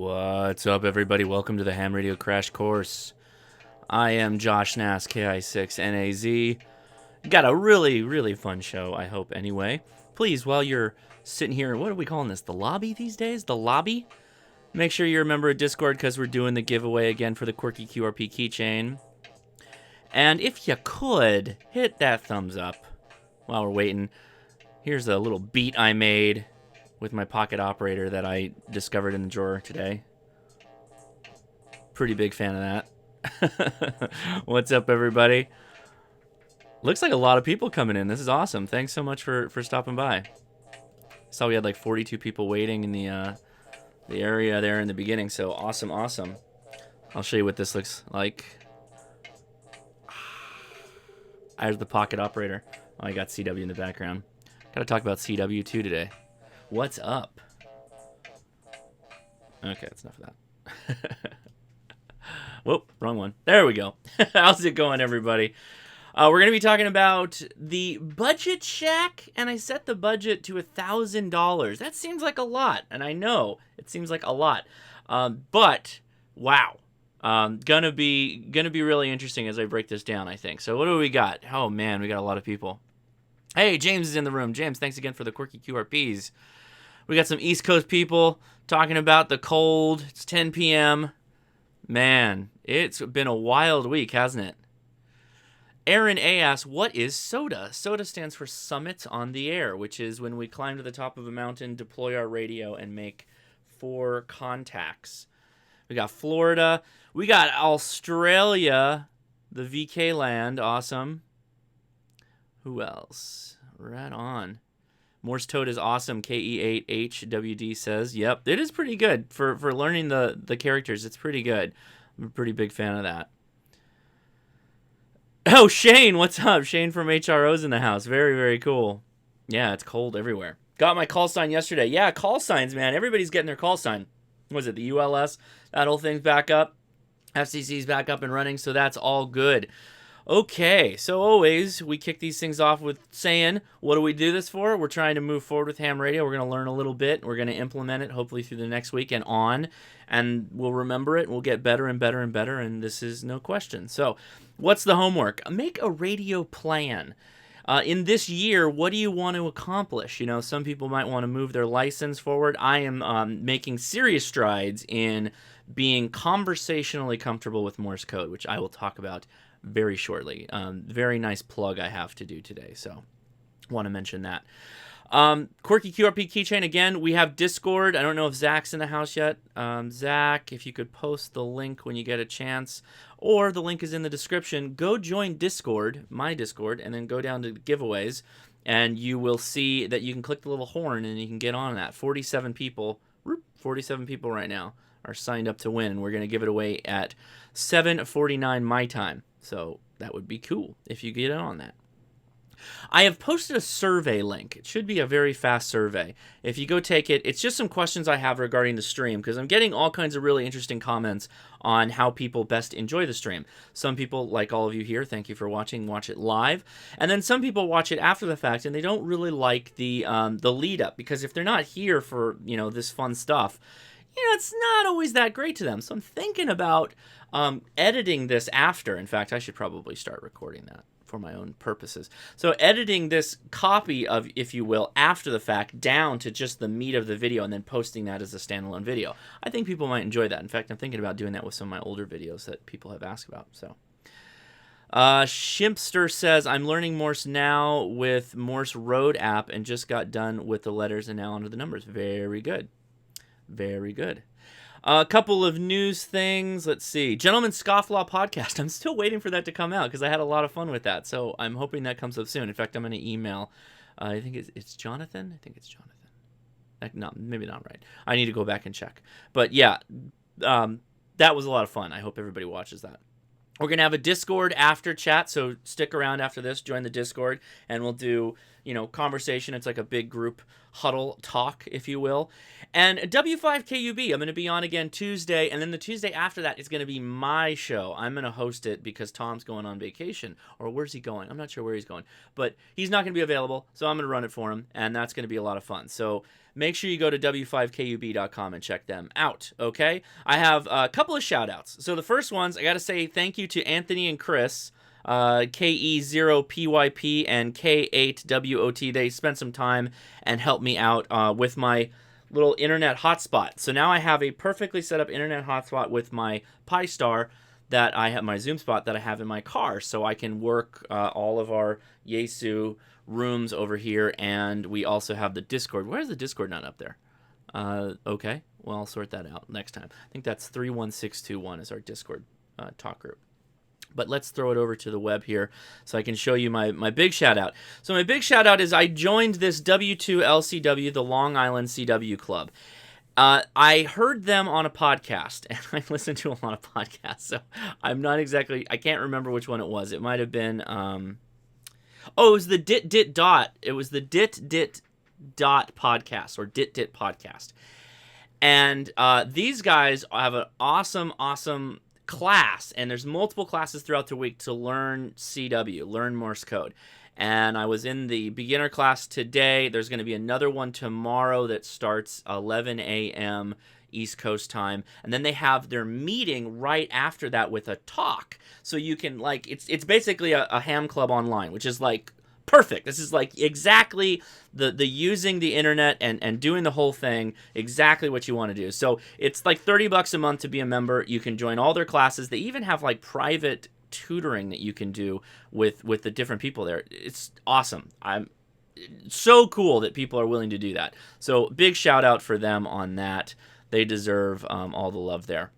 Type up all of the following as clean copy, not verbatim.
What's up, everybody? Welcome to the Ham Radio Crash Course. I am Josh Nass, KI6NAZ. Got a really fun show, I hope, anyway. Please, while you're sitting here, what are we calling this? The lobby these days? The lobby? Make sure you're a member of Discord because we're doing the giveaway again for the Quirky QRP keychain. And if you could, hit that thumbs up while we're waiting. Here's a little beat I made with my pocket operator that I discovered in the drawer today. Pretty big fan of that. What's up, everybody? Looks like a lot of people coming in. This is awesome. Thanks so much for stopping by. Saw we had like 42 people waiting in the area there in the beginning, so awesome. I'll show you what this looks like. I have the pocket operator. Oh, I got CW in the background. Gotta talk about CW too today. What's up? Okay, that's enough of that. Whoop, wrong one. There we go. How's it going, everybody? We're going to be talking about the budget shack, and I set the budget to $1,000. That seems like a lot, and I know it seems like a lot, but wow, gonna be really interesting as I break this down, I think. So what do we got? Oh man, we got a lot of people. Hey, James is in the room. James, thanks again for the quirky QRPs. We got some East Coast people talking about the cold. It's 10 p.m. Man, it's been a wild week, hasn't it? Aaron A. asks, what is SOTA? SOTA stands for Summits on the Air, which is when we climb to the top of a mountain, deploy our radio, and make 4 contacts. We got Florida. We got Australia, the VK land. Awesome. Who else? Right on. Morse Toad is awesome. KE8HWD says, yep, it is pretty good for learning the characters. It's pretty good. I'm a pretty big fan of that. Oh, Shane, what's up? Shane from HRO's in the house. Very cool. Yeah, it's cold everywhere. Got my call sign yesterday. Yeah, call signs, man. Everybody's getting their call sign. What was it, the ULS? That whole thing's back up. FCC's back up and running, so that's all good. Okay, so always we kick these things off with saying, what do we do this for? We're trying to move forward with ham radio. We're going to learn a little bit. We're going to implement it hopefully through the next week and on, and we'll remember it. We'll get better and better and better, and this is no question. So what's the homework? Make a radio plan. In this year, what do you want to accomplish? You know, some people might want to move their license forward. I am making serious strides in being conversationally comfortable with Morse code, which I will talk about very shortly. Very nice plug I have to do today, so want to mention that. Quirky QRP keychain, again, we have Discord. I don't know if Zach's in the house yet. Zach, if you could post the link when you get a chance, or the link is in the description. Go join Discord, my Discord, and then go down to giveaways, and you will see that you can click the little horn and you can get on that. 47 people right now are signed up to win, and we're going to give it away at 7:49 my time. So that would be cool if you get in on that. I have posted a survey link. It should be a very fast survey. If you go take it, it's just some questions I have regarding the stream, because I'm getting all kinds of really interesting comments on how people best enjoy the stream. Some people, like all of you here, thank you for watching, watch it live. And then some people watch it after the fact, and they don't really like the lead up, because if they're not here for, you know, this fun stuff, you know, it's not always that great to them. So I'm thinking about editing this after. In fact, I should probably start recording that for my own purposes. So editing this copy of, if you will, after the fact down to just the meat of the video and then posting that as a standalone video. I think people might enjoy that. In fact, I'm thinking about doing that with some of my older videos that people have asked about. So, Shimpster says, I'm learning Morse now with Morse Road app and just got done with the letters and now onto the numbers. Very good. Very good. A couple of news things. Let's see. Gentleman Scofflaw podcast. I'm still waiting for that to come out because I had a lot of fun with that. So I'm hoping that comes up soon. In fact, I'm going to email. I think it's Jonathan. I think it's Jonathan. No, maybe not right. I need to go back and check. But yeah, that was a lot of fun. I hope everybody watches that. We're going to have a Discord after chat, so stick around after this, join the Discord, and we'll do, conversation. It's like a big group huddle talk, if you will. And W5KUB, I'm going to be on again Tuesday, and then the Tuesday after that is going to be my show. I'm going to host it because Tom's going on vacation. Or where's he going? I'm not sure where he's going. But he's not going to be available, so I'm going to run it for him, and that's going to be a lot of fun. So make sure you go to w5kub.com and check them out, okay? I have a couple of shout-outs. So the first ones, I got to say thank you to Anthony and Chris, KE0PYP and K8WOT. They spent some time and helped me out with my little internet hotspot. So now I have a perfectly set up internet hotspot with my Pi-Star that I have, my Zoom spot that I have in my car, so I can work all of our Yaesu rooms over here, and we also have the Discord. Where's the Discord not up there? Okay, well, I'll sort that out next time. I think that's 31621 is our Discord talk group. But let's throw it over to the web here so I can show you my big shout out. So my big shout out is I joined this W2LCW, the Long Island CW Club. I heard them on a podcast, and I listen to a lot of podcasts, so I'm not exactly, I can't remember which one it was. It might have been, it was the Dit Dot. It was the Dit Dot podcast, or Dit podcast. And these guys have an awesome class, and there's multiple classes throughout the week to learn CW, learn Morse code. And I was in the beginner class today. There's going to be another one tomorrow that starts 11 a.m. East Coast time. And then they have their meeting right after that with a talk. So you can, it's basically a ham club online, which is perfect. This is exactly the using the internet and doing the whole thing, exactly what you want to do. So it's $30 a month to be a member. You can join all their classes. They even have private tutoring that you can do with the different people there. It's awesome. I'm so cool that people are willing to do that. So big shout out for them on that. They deserve all the love there.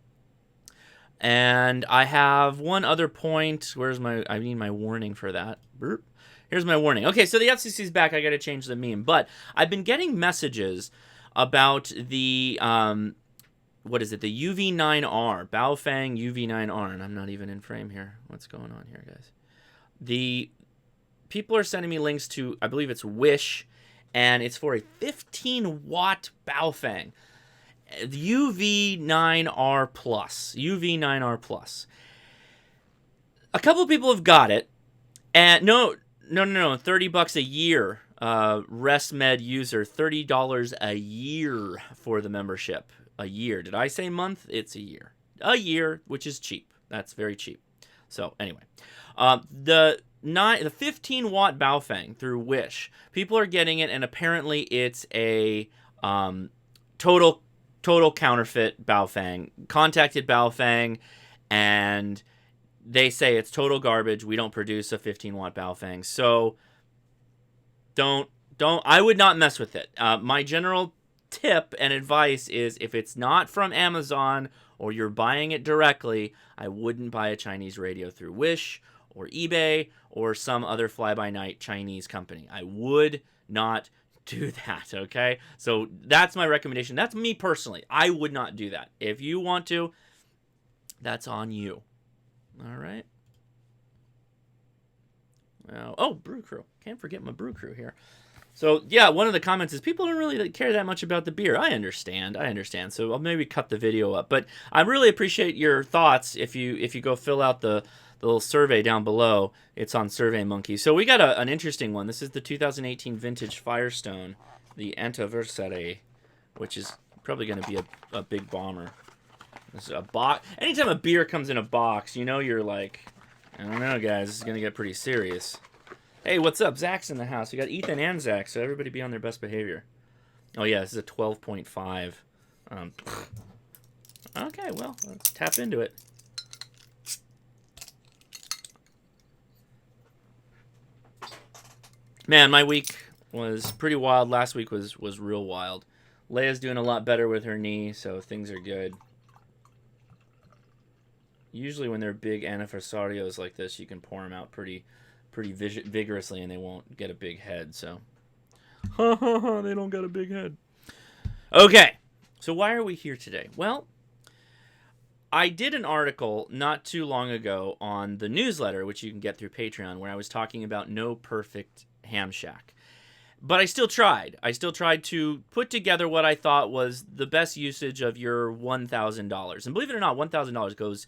And I have one other point. I need my warning for that. Burp. Here's my warning. Okay, so the FCC's back. I got to change the meme. But I've been getting messages about the, what is it? The UV9R, Baofeng UV9R. And I'm not even in frame here. What's going on here, guys? The people are sending me links to, I believe it's Wish, and it's for a 15-watt Baofeng. UV9R Plus. UV9R Plus. A couple people have got it. And no, $30 a year. ResMed user, $30 a year for the membership. A year. Did I say month? It's a year. A year, which is cheap. That's very cheap. So anyway, the 15-watt Baofeng through Wish. People are getting it, and apparently it's a total counterfeit Baofeng. Contacted Baofeng, and they say it's total garbage. We don't produce a 15-watt Baofeng. So I would not mess with it. My general tip and advice is if it's not from Amazon or you're buying it directly, I wouldn't buy a Chinese radio through Wish or eBay or some other fly-by-night Chinese company. I would not do that, okay? So that's my recommendation. That's me personally. I would not do that. If you want to, that's on you. All right. Oh, Brew Crew. Can't forget my Brew Crew here. So, yeah, one of the comments is people don't really care that much about the beer. I understand. So I'll maybe cut the video up. But I really appreciate your thoughts if you go fill out the little survey down below. It's on SurveyMonkey. So we got an interesting one. This is the 2018 vintage Firestone, the Antiversary, which is probably going to be a big bomber. This is a box. Anytime a beer comes in a box, you're like, I don't know, guys. This is going to get pretty serious. Hey, what's up? Zach's in the house. We got Ethan and Zach, so everybody be on their best behavior. Oh, yeah, this is a 12.5. Okay, well, let's tap into it. Man, my week was pretty wild. Last week was real wild. Leia's doing a lot better with her knee, so things are good. Usually when they're big anniversarios like this, you can pour them out pretty vigorously and they won't get a big head, so. They don't got a big head. Okay, so why are we here today? Well, I did an article not too long ago on the newsletter, which you can get through Patreon, where I was talking about no perfect ham shack. But I still tried. I still tried to put together what I thought was the best usage of your $1,000. And believe it or not, $1,000 goes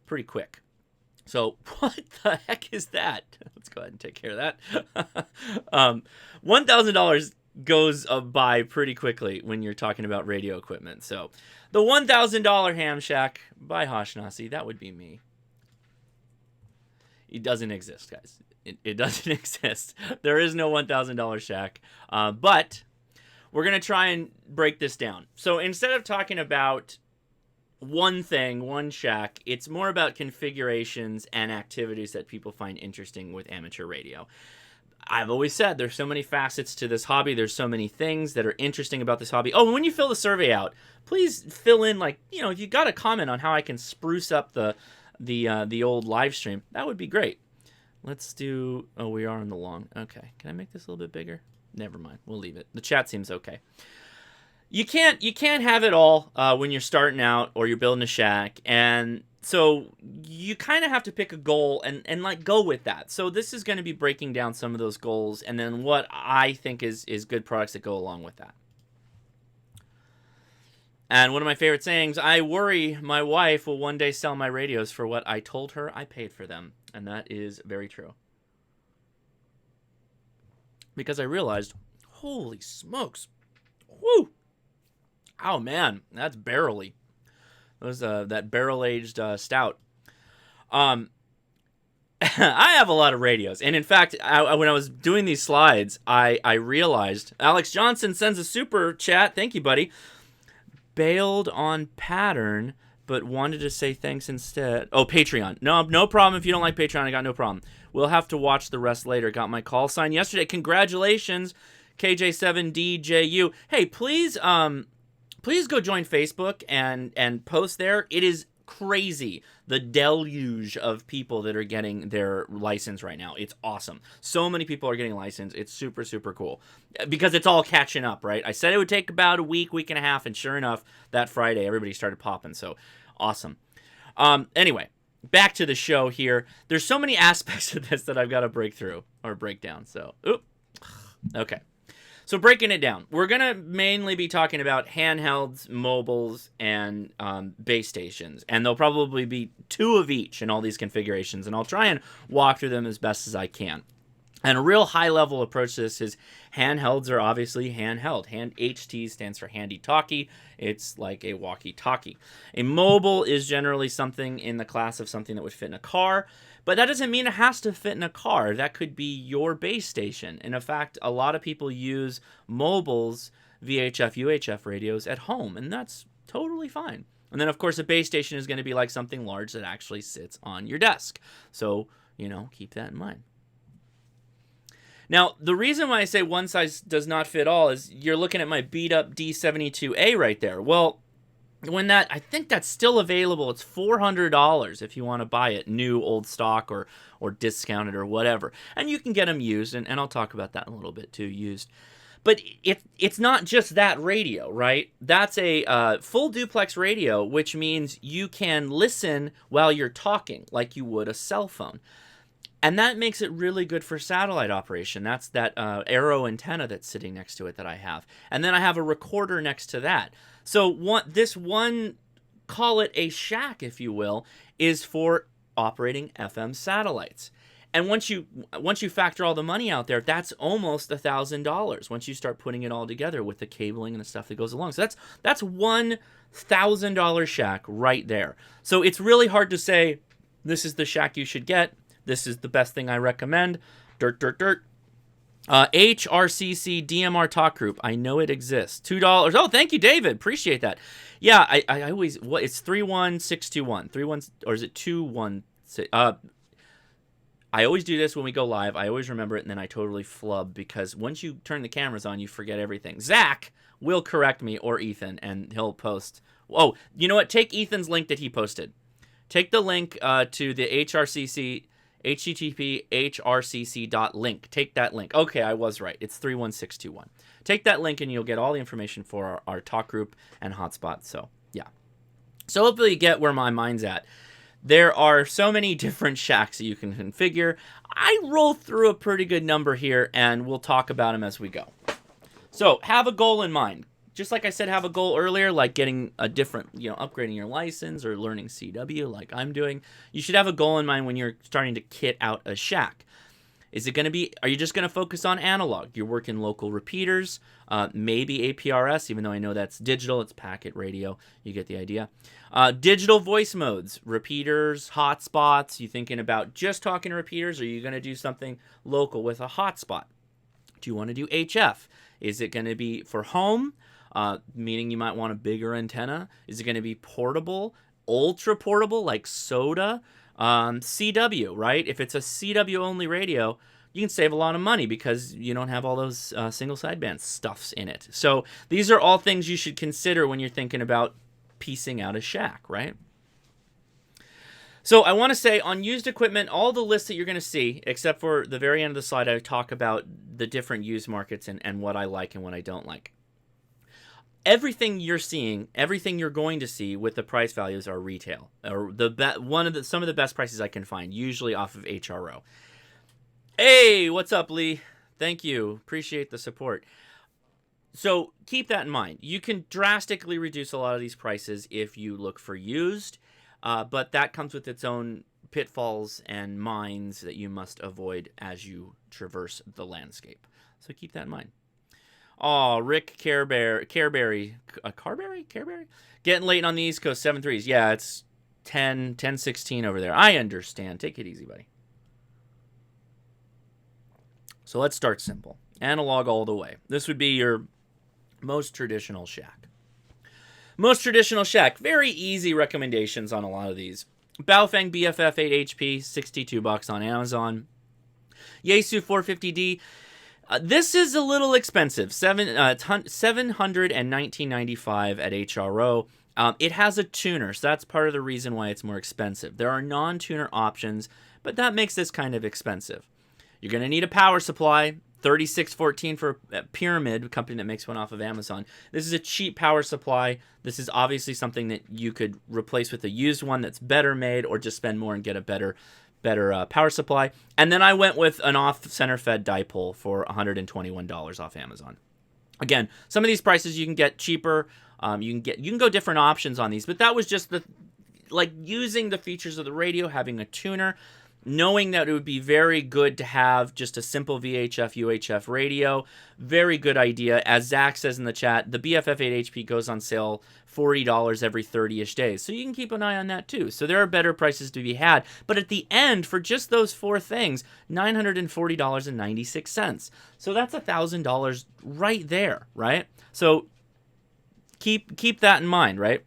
pretty quick. So what the heck is that? Let's go ahead and take care of that. $1,000 goes by pretty quickly when you're talking about radio equipment. So the $1,000 ham shack by Hashnasi, that would be me. It doesn't exist, guys. It doesn't exist. There is no $1,000 shack. But we're going to try and break this down. So instead of talking about one thing, one shack, it's more about configurations and activities that people find interesting with amateur radio. I've always said there's so many facets to this hobby. There's so many things that are interesting about this hobby. Oh, and when you fill the survey out, please fill in, like, you know, if you got a comment on how I can spruce up the old live stream, that would be great. Let's do, oh, we are on the long. Okay. Can I make this a little bit bigger? Never mind. We'll leave it. The chat seems okay. You can't have it all when you're starting out or you're building a shack, and so you kind of have to pick a goal and like go with that. So this is going to be breaking down some of those goals and then what I think is good products that go along with that. And one of my favorite sayings, I worry my wife will one day sell my radios for what I told her I paid for them. And that is very true. Because I realized, holy smokes, whoo! Oh man, that's barrely. That barrel-aged stout. I have a lot of radios, and in fact, when I was doing these slides, I realized Alex Johnson sends a super chat. Thank you, buddy. Bailed on pattern, but wanted to say thanks instead. Oh, Patreon. No problem. If you don't like Patreon, I got no problem. We'll have to watch the rest later. Got my call sign yesterday. Congratulations, KJ7DJU. Hey, please go join Facebook and post there. It is crazy, the deluge of people that are getting their license right now. It's awesome. So many people are getting licensed. It's super, super cool. Because it's all catching up, right? I said it would take about a week and a half, and sure enough, that Friday, everybody started popping. So, awesome. Anyway, back to the show here. There's so many aspects of this that I've got to break down. So, okay. So breaking it down, we're going to mainly be talking about handhelds, mobiles, and base stations. And there'll probably be 2 of each in all these configurations. And I'll try and walk through them as best as I can. And a real high-level approach to this is handhelds are obviously handheld. HT stands for handy-talkie. It's like a walkie-talkie. A mobile is generally something in the class of something that would fit in a car. But that doesn't mean it has to fit in a car. That could be your base station. And in fact, a lot of people use mobiles, VHF, UHF radios at home. And that's totally fine. And then, of course, a base station is going to be like something large that actually sits on your desk. So, keep that in mind. Now, the reason why I say one size does not fit all is you're looking at my beat-up D72A right there. Well, I think that's still available. It's $400 if you want to buy it, new, old stock, or discounted, or whatever. And you can get them used, and I'll talk about that in a little bit too, used. But it's not just that radio, right? That's a full duplex radio, which means you can listen while you're talking, like you would a cell phone. And that makes it really good for satellite operation. That's that arrow antenna that's sitting next to it that I have. And then I have a recorder next to that. So this one, call it a shack, if you will, is for operating FM satellites. And once you factor all the money out there, that's almost $1,000 once you start putting it all together with the cabling and the stuff that goes along. So that's $1,000 shack right there. So it's really hard to say, this is the shack you should get. This is the best thing I recommend. Dirt. HRCC DMR Talk Group. I know it exists. $2. Oh, thank you, David. Appreciate that. Yeah, I always, it's 31621. 31, or is it 216? I always do this when we go live. I always remember it, and then I totally flub because once you turn the cameras on, you forget everything. Zach will correct me, or Ethan, and he'll post. Oh, you know what? Take Ethan's link that he posted. Take the link to the HRCC, http hrcc.link. Take that link. Okay, I was right. It's 31621. Take that link and you'll get all the information for our talk group and hotspot. So, yeah. So hopefully you get where my mind's at. There are so many different shacks that you can configure. I roll through a pretty good number here, and we'll talk about them as we go. So have a goal in mind. Just like I said, have a goal earlier, like getting a different, upgrading your license or learning CW like I'm doing. You should have a goal in mind when you're starting to kit out a shack. Are you just going to focus on analog? You're working local repeaters, maybe APRS, even though I know that's digital, it's packet radio. You get the idea. Digital voice modes, repeaters, hotspots. You thinking about just talking to repeaters, or are you going to do something local with a hotspot? Do you want to do HF? Is it going to be for home, meaning you might want a bigger antenna? Is it going to be portable, ultra portable like SOTA? CW, right? If it's a CW only radio, you can save a lot of money because you don't have all those single sideband stuffs in it. So these are all things you should consider when you're thinking about piecing out a shack, right? So I want to say on used equipment, all the lists that you're going to see, except for the very end of the slide, I talk about the different used markets and what I like and what I don't like. Everything you're seeing, everything you're going to see with the price values are retail, or some of the best prices I can find, usually off of HRO. Hey, what's up, Lee? Thank you. Appreciate the support. So keep that in mind. You can drastically reduce a lot of these prices if you look for used, but that comes with its own pitfalls and mines that you must avoid as you traverse the landscape. So keep that in mind. Oh, Rick Carberry. Carberry? Getting late on the East Coast, 7.3s. Yeah, it's 10:16 over there. I understand. Take it easy, buddy. So let's start simple. Analog all the way. This would be your most traditional shack. Very easy recommendations on a lot of these. Baofeng BFF 8HP, $62 on Amazon. Yaesu 450D. This is a little expensive, $719.95 at HRO. It has a tuner, so that's part of the reason why it's more expensive. There are non-tuner options, but that makes this kind of expensive. You're going to need a power supply, 3614 for Pyramid, a company that makes one off of Amazon. This is a cheap power supply. This is obviously something that you could replace with a used one that's better made, or just spend more and get a better power supply. And then I went with an off-center fed dipole for $121 off Amazon. Again, some of these prices you can get cheaper. You can go different options on these, but that was just using the features of the radio, having a tuner, knowing that it would be very good to have just a simple VHF UHF radio. Very good idea. As Zach says in the chat, the BFF 8HP goes on sale $40 every 30-ish days. So you can keep an eye on that too. So there are better prices to be had. But at the end, for just those four things, $940.96. So that's $1,000 right there, right? So keep that in mind, right?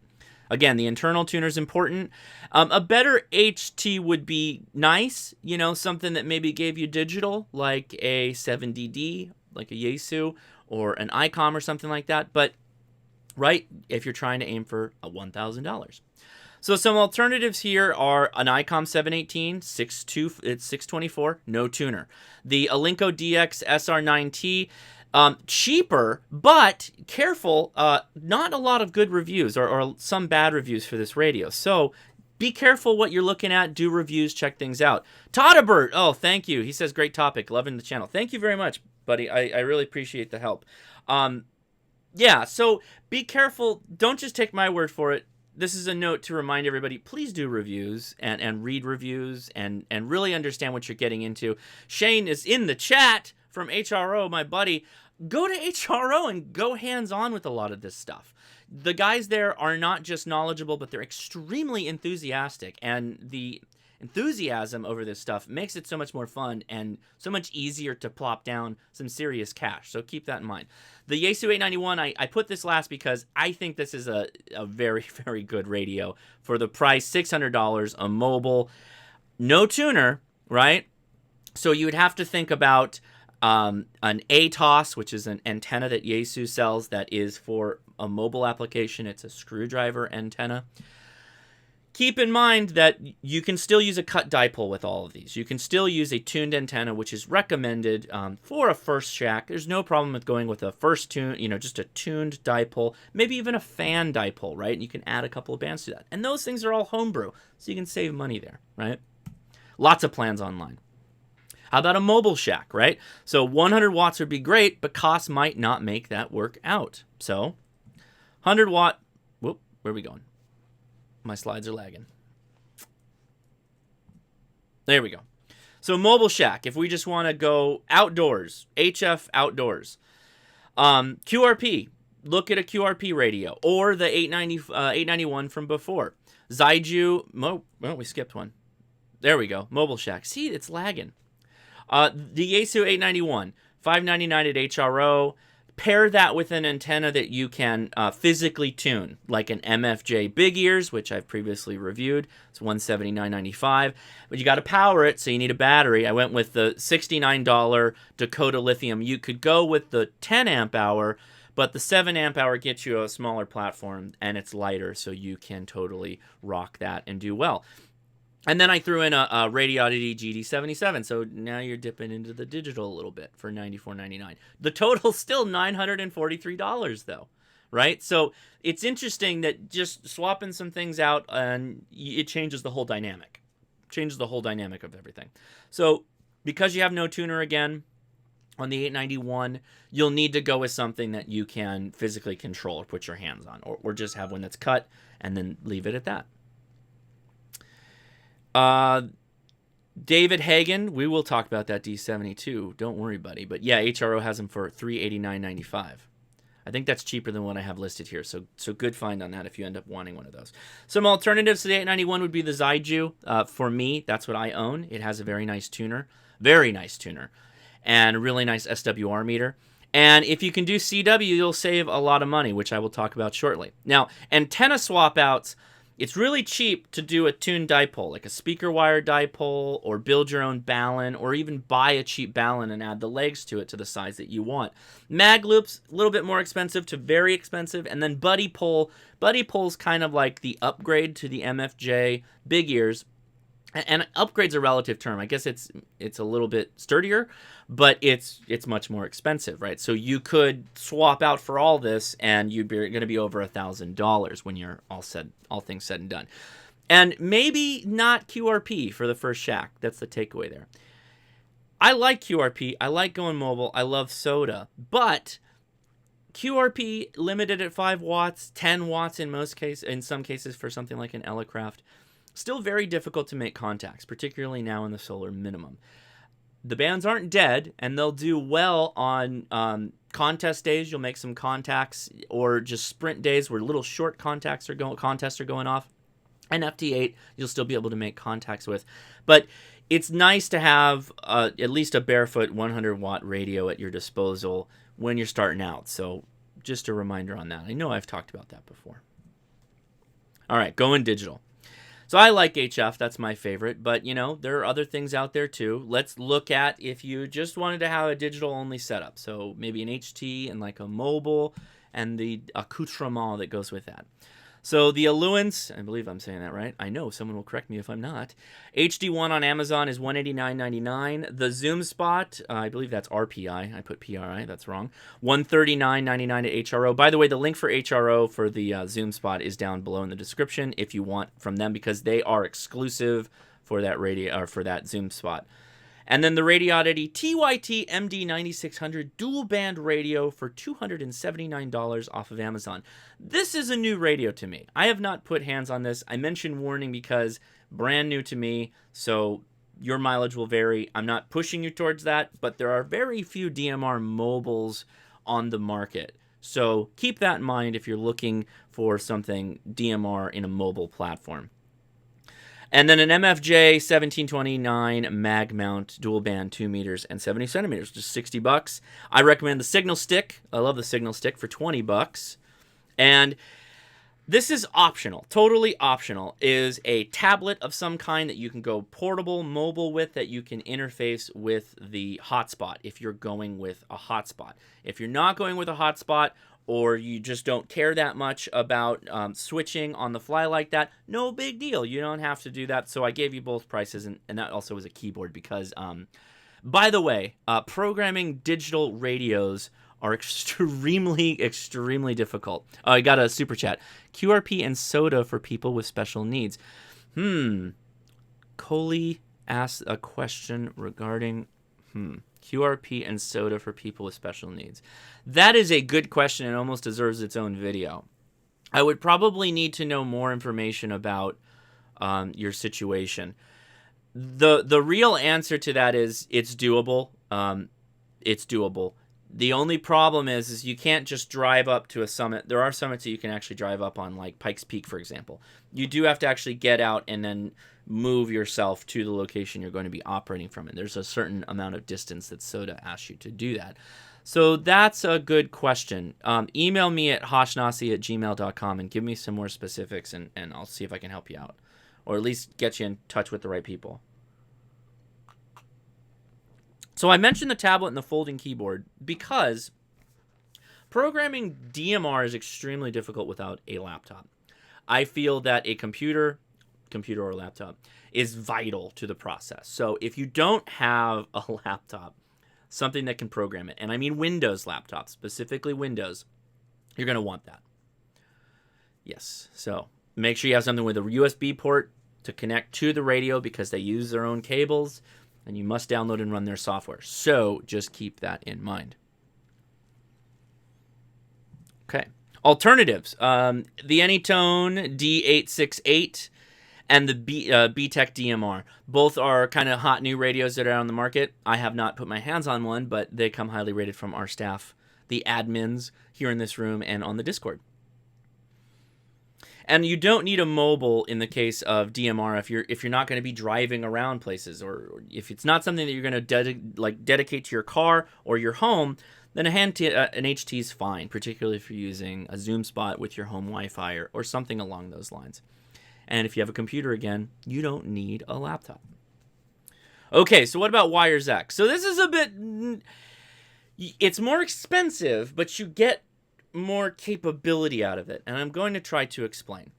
Again, the internal tuner is important. A better HT would be nice, something that maybe gave you digital, like a 7DD, like a Yaesu, or an ICOM or something like that. But, right, if you're trying to aim for a $1,000. So some alternatives here are an ICOM 718, it's 624, no tuner. The Alinco DX SR9T, cheaper, but careful, not a lot of good reviews or some bad reviews for this radio. So be careful what you're looking at. Do reviews, check things out. Todabert, oh, thank you. He says, great topic, loving the channel. Thank you very much, buddy. I really appreciate the help. Yeah, so be careful. Don't just take my word for it. This is a note to remind everybody, please do reviews and read reviews and really understand what you're getting into. Shane is in the chat from HRO, my buddy. Go to HRO and go hands-on with a lot of this stuff. The guys there are not just knowledgeable, but they're extremely enthusiastic, and the enthusiasm over this stuff makes it so much more fun and so much easier to plop down some serious cash. So keep that in mind. The Yaesu 891, I put this last because I think this is a very, very good radio for the price, $600, a mobile, no tuner, right? So you would have to think about an ATOS, which is an antenna that Yaesu sells that is for a mobile application. It's a screwdriver antenna. Keep in mind that you can still use a cut dipole with all of these. You can still use a tuned antenna, which is recommended for a first shack. There's no problem with going with a first tune, just a tuned dipole, maybe even a fan dipole, right? And you can add a couple of bands to that. And those things are all homebrew, so you can save money there, right? Lots of plans online. How about a mobile shack, right? So 100 watts would be great, but cost might not make that work out. So 100 watt, whoop, where are we going? My slides are lagging. There we go. So mobile shack, if we just want to go outdoors, HF outdoors. QRP, look at a QRP radio or the 891 from before. Zaiju, well, we skipped one. There we go, mobile shack. See, it's lagging. The Yaesu 891, $599 at HRO. Pair that with an antenna that you can physically tune, like an MFJ Big Ears, which I've previously reviewed. It's $179.95, but you got to power it, so you need a battery. I went with the $69 Dakota Lithium. You could go with the 10 amp hour, but the 7 amp hour gets you a smaller platform, and it's lighter, so you can totally rock that and do well. And then I threw in a Radioddity GD77, so now you're dipping into the digital a little bit for $94.99. The total's still $943, though, right? So it's interesting that just swapping some things out, and it changes the whole dynamic. Changes the whole dynamic of everything. So because you have no tuner again on the 891, you'll need to go with something that you can physically control or put your hands on, or just have one that's cut and then leave it at that. David Hagen, we will talk about that D72. Don't worry, buddy. But yeah, HRO has them for $389.95. I think that's cheaper than what I have listed here. So good find on that if you end up wanting one of those. Some alternatives to the 891 would be the Zaiju. For me, that's what I own. It has a very nice tuner, and a really nice SWR meter. And if you can do CW, you'll save a lot of money, which I will talk about shortly. Now, antenna swap outs. It's really cheap to do a tuned dipole, like a speaker wire dipole, or build your own balun, or even buy a cheap balun and add the legs to it to the size that you want. Mag loops, a little bit more expensive to very expensive, and then buddy pole. Buddy pole's kind of like the upgrade to the MFJ Big Ears. And upgrade's a relative term. I guess it's a little bit sturdier, but it's much more expensive, right? So you could swap out for all this, and you're going to be over $1,000 when you're all things said and done. And maybe not QRP for the first shack. That's the takeaway there. I like QRP. I like going mobile. I love soda, but QRP limited at 5 watts, 10 watts in some cases for something like an Elecraft. Still very difficult to make contacts, particularly now in the solar minimum. The bands aren't dead, and they'll do well on contest days. You'll make some contacts, or just sprint days where little short contests are going off. And FT8, you'll still be able to make contacts with. But it's nice to have at least a barefoot 100-watt radio at your disposal when you're starting out. So just a reminder on that. I know I've talked about that before. All right, going digital. So I like HF, that's my favorite, but there are other things out there too. Let's look at if you just wanted to have a digital only setup. So maybe an HT and like a mobile and the accoutrement that goes with that. So the Alluance, I believe I'm saying that right. I know someone will correct me if I'm not. HD1 on Amazon is $189.99. The Zoom Spot, I believe that's RPI. I put PRI, that's wrong. $139.99 at HRO. By the way, the link for HRO for the Zoom Spot is down below in the description if you want from them, because they are exclusive for that radio or for that Zoom Spot. And then the Radioddity TYT MD9600 dual band radio for $279 off of Amazon. This is a new radio to me. I have not put hands on this. I mentioned warning because brand new to me, so your mileage will vary. I'm not pushing you towards that, but there are very few DMR mobiles on the market. So keep that in mind if you're looking for something DMR in a mobile platform. And then an MFJ 1729 mag mount dual band 2 meters and 70 centimeters, just $60. I recommend the Signal Stick. I love the Signal Stick for $20. And this is optional, totally optional, is a tablet of some kind that you can go portable, mobile with, that you can interface with the hotspot if you're going with a hotspot. If you're not going with a hotspot, or you just don't care that much about switching on the fly like that, no big deal. You don't have to do that. So I gave you both prices, and that also was a keyboard because, by the way, programming digital radios are extremely, extremely difficult. Oh, I got a super chat. QRP and soda for people with special needs. Coley asked a question regarding QRP and soda for people with special needs. That is a good question and almost deserves its own video. I would probably need to know more information about your situation. The real answer to that is it's doable. It's doable. The only problem is you can't just drive up to a summit. There are summits that you can actually drive up on, like Pikes Peak, for example. You do have to actually get out and then move yourself to the location you're going to be operating from. And there's a certain amount of distance that SOTA asks you to do that. So that's a good question. Email me at hoshnasi@gmail.com and give me some more specifics, and I'll see if I can help you out. Or at least get you in touch with the right people. So I mentioned the tablet and the folding keyboard because programming DMR is extremely difficult without a laptop. I feel that a computer or laptop is vital to the process. So if you don't have a laptop, something that can program it, and I mean Windows laptops, specifically Windows, you're going to want that. Yes, so make sure you have something with a USB port to connect to the radio because they use their own cables, and you must download and run their software. So just keep that in mind. Okay. Alternatives. The Anytone D868 and the B-Tech DMR. Both are kind of hot new radios that are on the market. I have not put my hands on one, but they come highly rated from our staff, the admins here in this room and on the Discord. And you don't need a mobile in the case of DMR if you're not going to be driving around places, or if it's not something that you're going to dedicate to your car or your home. Then an HT is fine, particularly if you're using a Zoom spot with your home Wi-Fi or something along those lines. And if you have a computer, again, you don't need a laptop. Okay, so what about Wires X? So this is a bit... It's more expensive, but you get more capability out of it, and I'm going to try to explain.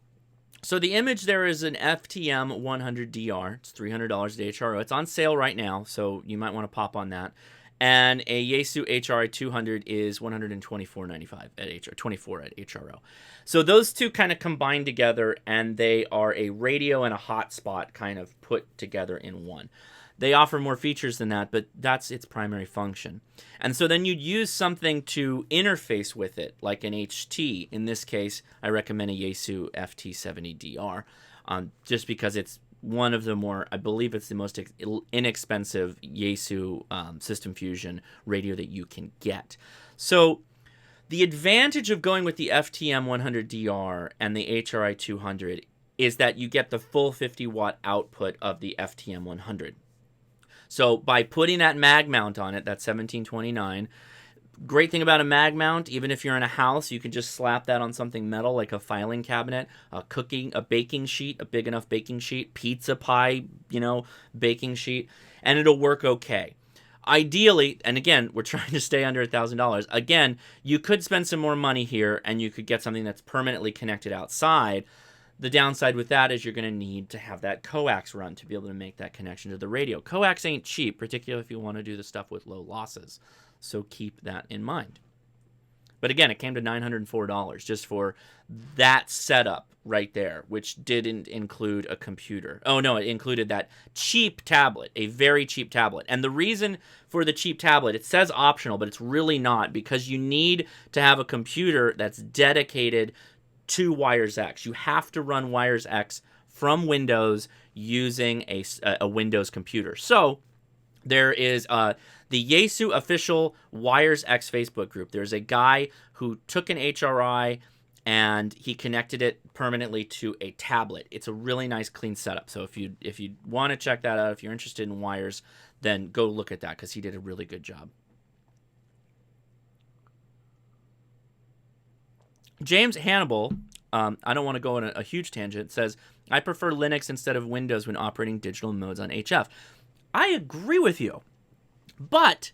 So the image there is an FTM 100DR. It's $300 at HRO. It's on sale right now, so you might want to pop on that. And a Yaesu HRI 200 is $124.95 at 24 at HRO. So those two kind of combine together, and they are a radio and a hotspot kind of put together in one. They offer more features than that, but that's its primary function. And so then you'd use something to interface with it, like an HT. In this case, I recommend a Yaesu FT70DR, just because it's one of the more, I believe it's the most inexpensive Yaesu System Fusion radio that you can get. So the advantage of going with the FTM 100DR and the HRI 200 is that you get the full 50-watt output of the FTM 100. So by putting that mag mount on it, that's $1729. Great thing about a mag mount, even if you're in a house, you can just slap that on something metal like a filing cabinet, a baking sheet, a big enough baking sheet, pizza pie, baking sheet, and it'll work okay. Ideally, and again, we're trying to stay under $1,000. Again, you could spend some more money here and you could get something that's permanently connected outside. The downside with that is you're going to need to have that coax run to be able to make that connection to the radio. Coax ain't cheap, particularly if you want to do the stuff with low losses. So keep that in mind. But again, it came to $904 just for that setup right there, which didn't include a computer. Oh, no, it included that cheap tablet, a very cheap tablet. And the reason for the cheap tablet, it says optional, but it's really not, because you need to have a computer that's dedicated to Wires X. You have to run Wires X from Windows using a Windows computer. So there is the Yaesu official Wires X Facebook group. There's a guy who took an HRI and he connected it permanently to a tablet. It's a really nice, clean setup. So if you want to check that out, if you're interested in wires, then go look at that because he did a really good job. James Hannibal, I don't want to go on a huge tangent, says, I prefer Linux instead of Windows when operating digital modes on HF. I agree with you. But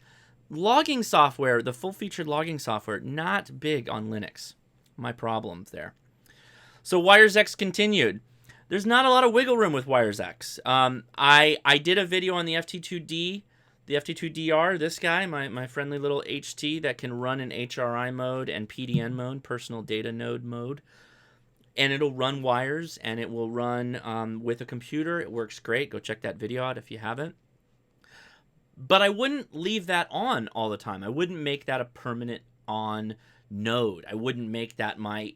logging software, the full-featured logging software, not big on Linux. My problems there. So WiresX continued. There's not a lot of wiggle room with WiresX. I did a video on the FT2D, the FT2DR, this guy, my friendly little HT that can run in HRI mode and PDN mode, personal data node mode. And it'll run wires, and it will run with a computer. It works great. Go check that video out if you haven't. But I wouldn't leave that on all the time. I wouldn't make that a permanent on node. I wouldn't make that my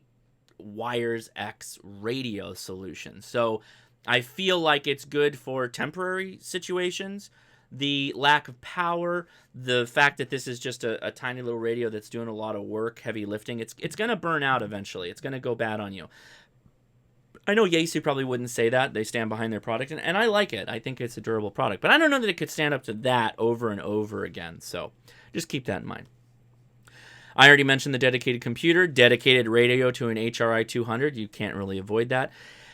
WiresX radio solution. So I feel like it's good for temporary situations. The lack of power, the fact that this is just a tiny little radio that's doing a lot of work, heavy lifting, it's going to burn out eventually. It's going to go bad on you. I know Yaesu probably wouldn't say that. They stand behind their product, and I like it. I think it's a durable product. But I don't know that it could stand up to that over and over again. So just keep that in mind. I already mentioned the dedicated computer, dedicated radio to an HRI 200. You can't really avoid that.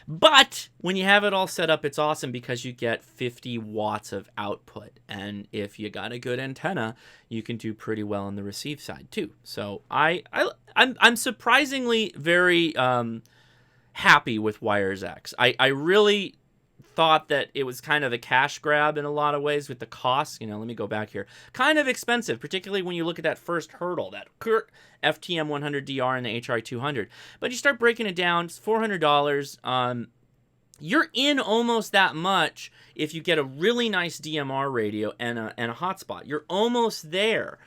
But when you have it all set up, it's awesome because you get 50 watts of output. And if you got a good antenna, you can do pretty well on the receive side too. So I'm surprisingly very happy with WiresX. I really thought that it was kind of a cash grab in a lot of ways with the cost. Let me go back here. Kind of expensive, particularly when you look at that first hurdle, that FTM 100DR and the HRI 200. But you start breaking it down, it's $400. You're in almost that much if you get a really nice DMR radio and a hotspot. You're almost there.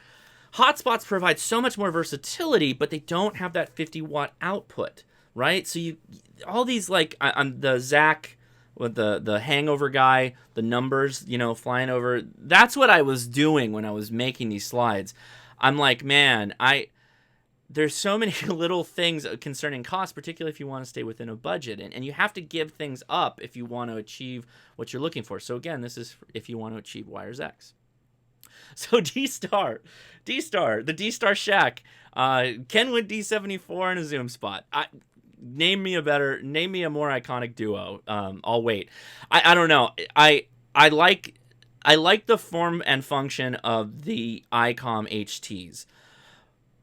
Hotspots provide so much more versatility, but they don't have that 50-watt output, right? So all these, like, on the Zach with the hangover guy, the numbers, flying over. That's what I was doing when I was making these slides. I'm like, man, there's so many little things concerning cost, particularly if you want to stay within a budget. And you have to give things up if you want to achieve what you're looking for. So again, this is if you want to achieve WiresX. So D-Star, the D-Star Shack, Kenwood D74 and a zoom spot. Name me a more iconic duo. I'll wait. I don't know. I like the form and function of the ICOM HTs.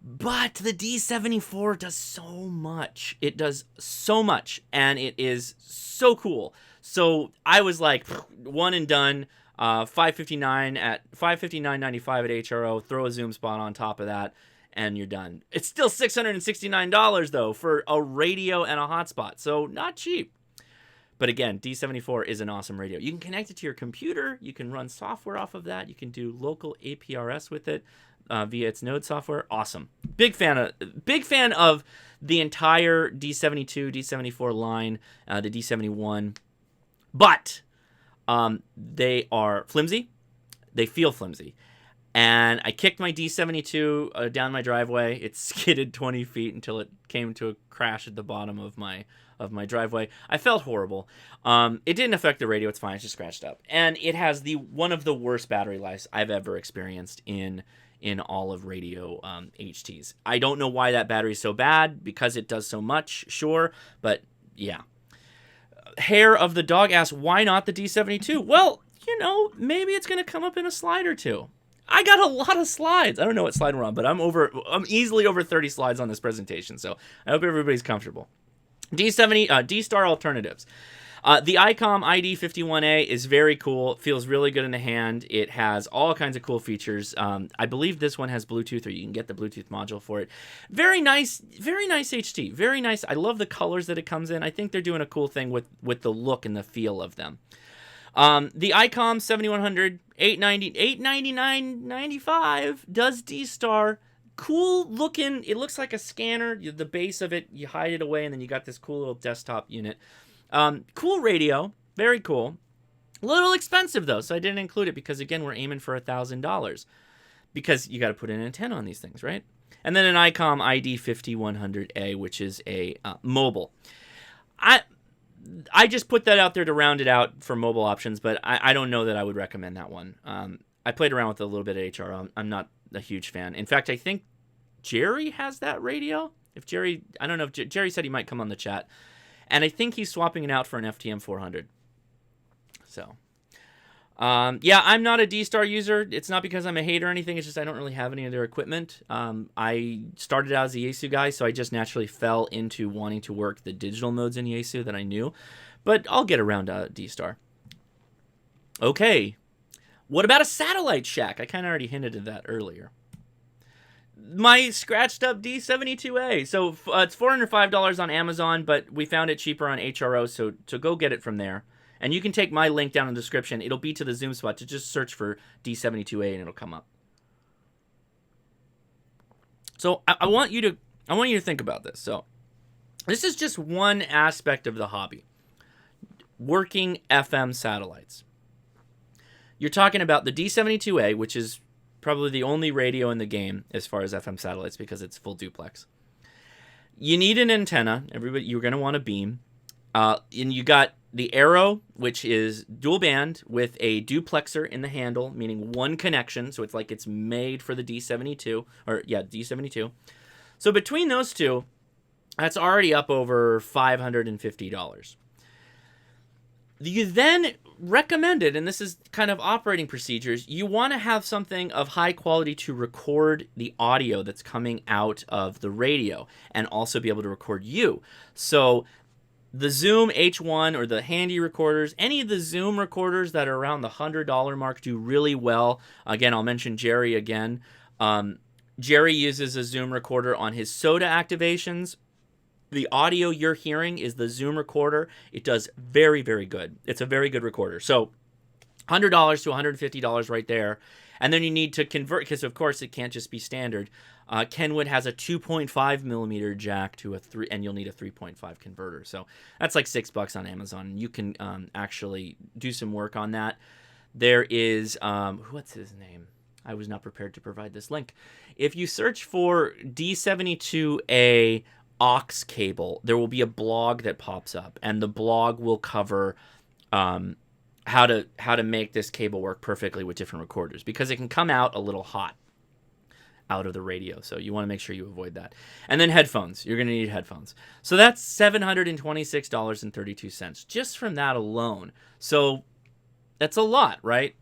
But the D74 does so much. It does so much, and it is so cool. So I was like, one and done. $559 at $559.95 at HRO. Throw a zoom spot on top of that, and you're done. It's still $669 though for a radio and a hotspot, so not cheap. But again, D74 is an awesome radio. You can connect it to your computer. You can run software off of that. You can do local APRS with it via its node software. Awesome. Big fan of the entire D72, D74 line, the D71. But they are flimsy. They feel flimsy. And I kicked my D72 down my driveway. It skidded 20 feet until it came to a crash at the bottom of my driveway. I felt horrible. It didn't affect the radio. It's fine. It's just scratched up. And it has one of the worst battery lives I've ever experienced in all of radio HTs. I don't know why that battery is so bad, because it does so much, sure. But yeah. Hair of the Dog asks, why not the D72? Well, maybe it's going to come up in a slide or two. I got a lot of slides. I don't know what slide we're on, but I'm easily over 30 slides on this presentation, so I hope everybody's comfortable. D-Star alternatives. The ICOM ID51A is very cool. It feels really good in the hand. It has all kinds of cool features. I believe this one has Bluetooth, or you can get the Bluetooth module for it. Very nice HT. Very nice. I love the colors that it comes in. I think they're doing a cool thing with the look and the feel of them. The ICOM 7100, $899.95 does D-Star. Cool looking. It looks like a scanner. The base of it, you hide it away, and then you got this cool little desktop unit. Cool radio. Very cool. A little expensive, though, so I didn't include it because, again, we're aiming for $1,000. Because you got to put an antenna on these things, right? And then an ICOM ID5100A, which is a mobile. I just put that out there to round it out for mobile options, but I don't know that I would recommend that one. I played around with it a little bit at HR. I'm not a huge fan. In fact, I think Jerry has that radio. I don't know if Jerry said he might come on the chat. And I think he's swapping it out for an FTM 400. So, Yeah, I'm not a D-Star user. It's not because I'm a hater or anything. It's just I don't really have any of their equipment. I started out as a Yaesu guy, so I just naturally fell into wanting to work the digital modes in Yaesu that I knew. But I'll get around to D-Star. Okay. What about a satellite shack? I kind of already hinted at that earlier. My scratched up D72A. So it's $405 on Amazon, but we found it cheaper on HRO, so go get it from there. And you can take my link down in the description. It'll be to the Zoom spot. To just search for D72A and it'll come up. So I want you to think about this. So this is just one aspect of the hobby. Working FM satellites. You're talking about the D72A, which is probably the only radio in the game as far as FM satellites because it's full duplex. You need an antenna. Everybody, you're going to want a beam. And you got the Arrow, which is dual band with a duplexer in the handle, meaning one connection. So it's like it's made for the D72, D72. So between those two, that's already up over $550. You then recommended, and this is kind of operating procedures, you want to have something of high quality to record the audio that's coming out of the radio and also be able to record you. So the Zoom H1 or the handy recorders, any of the Zoom recorders that are around the $100 mark do really well. Again, I'll mention Jerry again. Jerry uses a Zoom recorder on his SOTA activations. The audio you're hearing is the Zoom recorder. It does very, very good. It's a very good recorder. So $100 to $150 right there. And then you need to convert, because of course it can't just be standard. Kenwood has a 2.5 millimeter jack to a 3, and you'll need a 3.5 converter. So that's like $6 on Amazon. You can actually do some work on that. There is, what's his name? I was not prepared to provide this link. If you search for D72A aux cable, there will be a blog that pops up, and the blog will cover how to make this cable work perfectly with different recorders, because it can come out a little hot out of the radio, so you want to make sure you avoid that. And then headphones. You're going to need headphones. So that's $726.32 just from that alone. So that's a lot, right?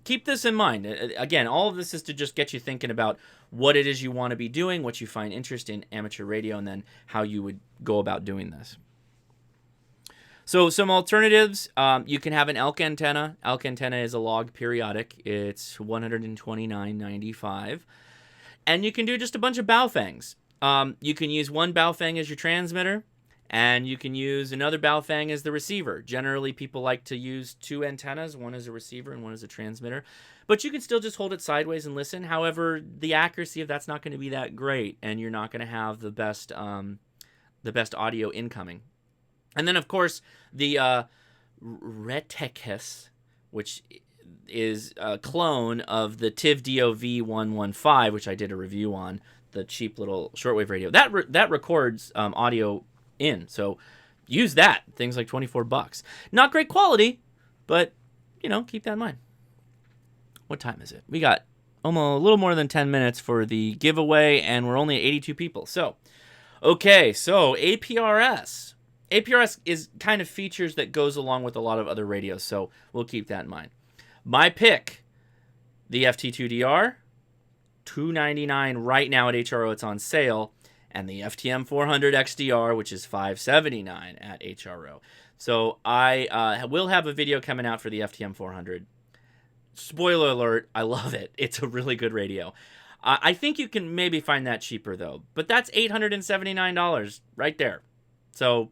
Keep this in mind. Again, all of this is to just get you thinking about what it is you want to be doing, what you find interest in amateur radio, and then how you would go about doing this. So some alternatives, you can have an elk antenna. Elk antenna is a log periodic. It's $129.95. And you can do just a bunch of Baofangs. You can use one Baofang as your transmitter, and you can use another Baofang as the receiver. Generally, people like to use two antennas, one as a receiver and one as a transmitter. But you can still just hold it sideways and listen. However, the accuracy of that's not going to be that great, and you're not going to have the best audio incoming. And then, of course, the Retekis, which is a clone of the TIV DOV 115, which I did a review on, the cheap little shortwave radio. That records audio in, so use that. Things like $24. Not great quality, but keep that in mind. What time is it? We got almost a little more than 10 minutes for the giveaway, and we're only at 82 people. So APRS. APRS is kind of features that goes along with a lot of other radios, so we'll keep that in mind. My pick, the FT2DR, $299 right now at HRO. It's on sale. And the FTM 400 XDR, which is $579 at HRO. So I will have a video coming out for the FTM 400. Spoiler alert, I love it. It's a really good radio. I think you can maybe find that cheaper, though. But that's $879 right there. So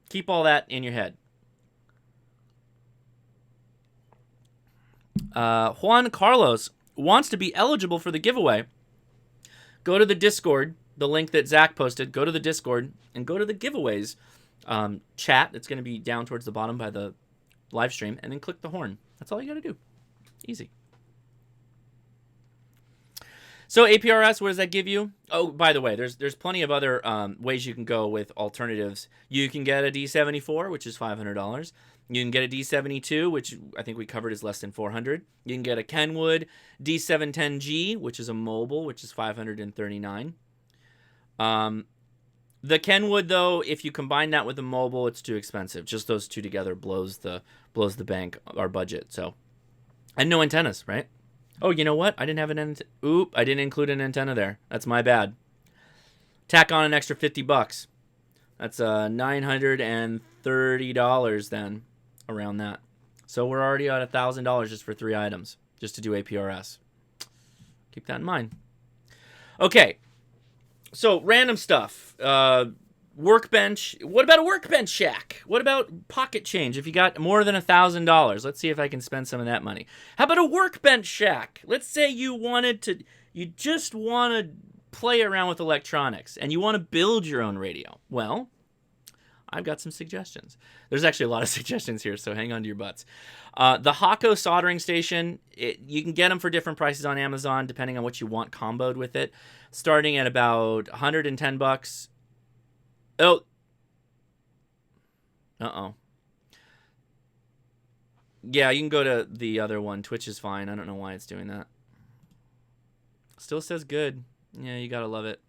keep all that in your head. Juan Carlos wants to be eligible for the giveaway. Go to the Discord, the link that Zach posted. Go to the Discord and go to the giveaways chat. It's going to be down towards the bottom by the live stream, and then click the horn. That's all you got to do. Easy. So APRS, what does that give you? Oh, by the way, there's plenty of other ways you can go with alternatives. You can get a D74, which is $500. You can get a D72, which I think we covered is less than $400. You can get a Kenwood D710G, which is a mobile, which is $539. The Kenwood, though, if you combine that with the mobile, it's too expensive. Just those two together blows the bank, our budget. So, and no antennas, right? Oh, you know what? I didn't have an Oop, I didn't include an antenna there. That's my bad. Tack on an extra $50. That's $930 then, around that. So we're already at $1,000 just for 3 items, just to do APRS. Keep that in mind. Okay, so random stuff. Workbench. What about a Workbench shack? What about pocket change? If you got more than $1,000, let's see if I can spend some of that money. How about a Workbench shack? Let's say you just want to play around with electronics and you want to build your own radio. Well, I've got some suggestions. There's actually a lot of suggestions here, so hang on to your butts. The Hako soldering station, you can get them for different prices on Amazon depending on what you want comboed with it. Starting at about $110. Oh. Uh-oh. Yeah, you can go to the other one. Twitch is fine. I don't know why it's doing that. Still says good. Yeah, you gotta love it.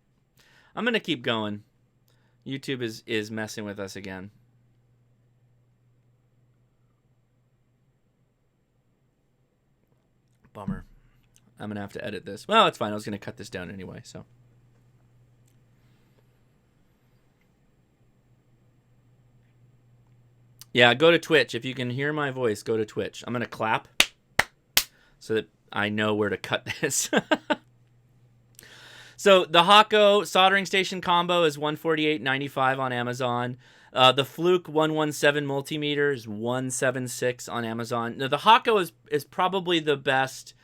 I'm gonna keep going. YouTube is messing with us again. Bummer. I'm gonna have to edit this. Well, it's fine. I was gonna cut this down anyway, so. Yeah, go to Twitch. If you can hear my voice, go to Twitch. I'm gonna clap so that I know where to cut this. So the Hako soldering station combo is $148.95 on Amazon. The Fluke 117 multimeter is $176 on Amazon. Now, the Hako is probably the best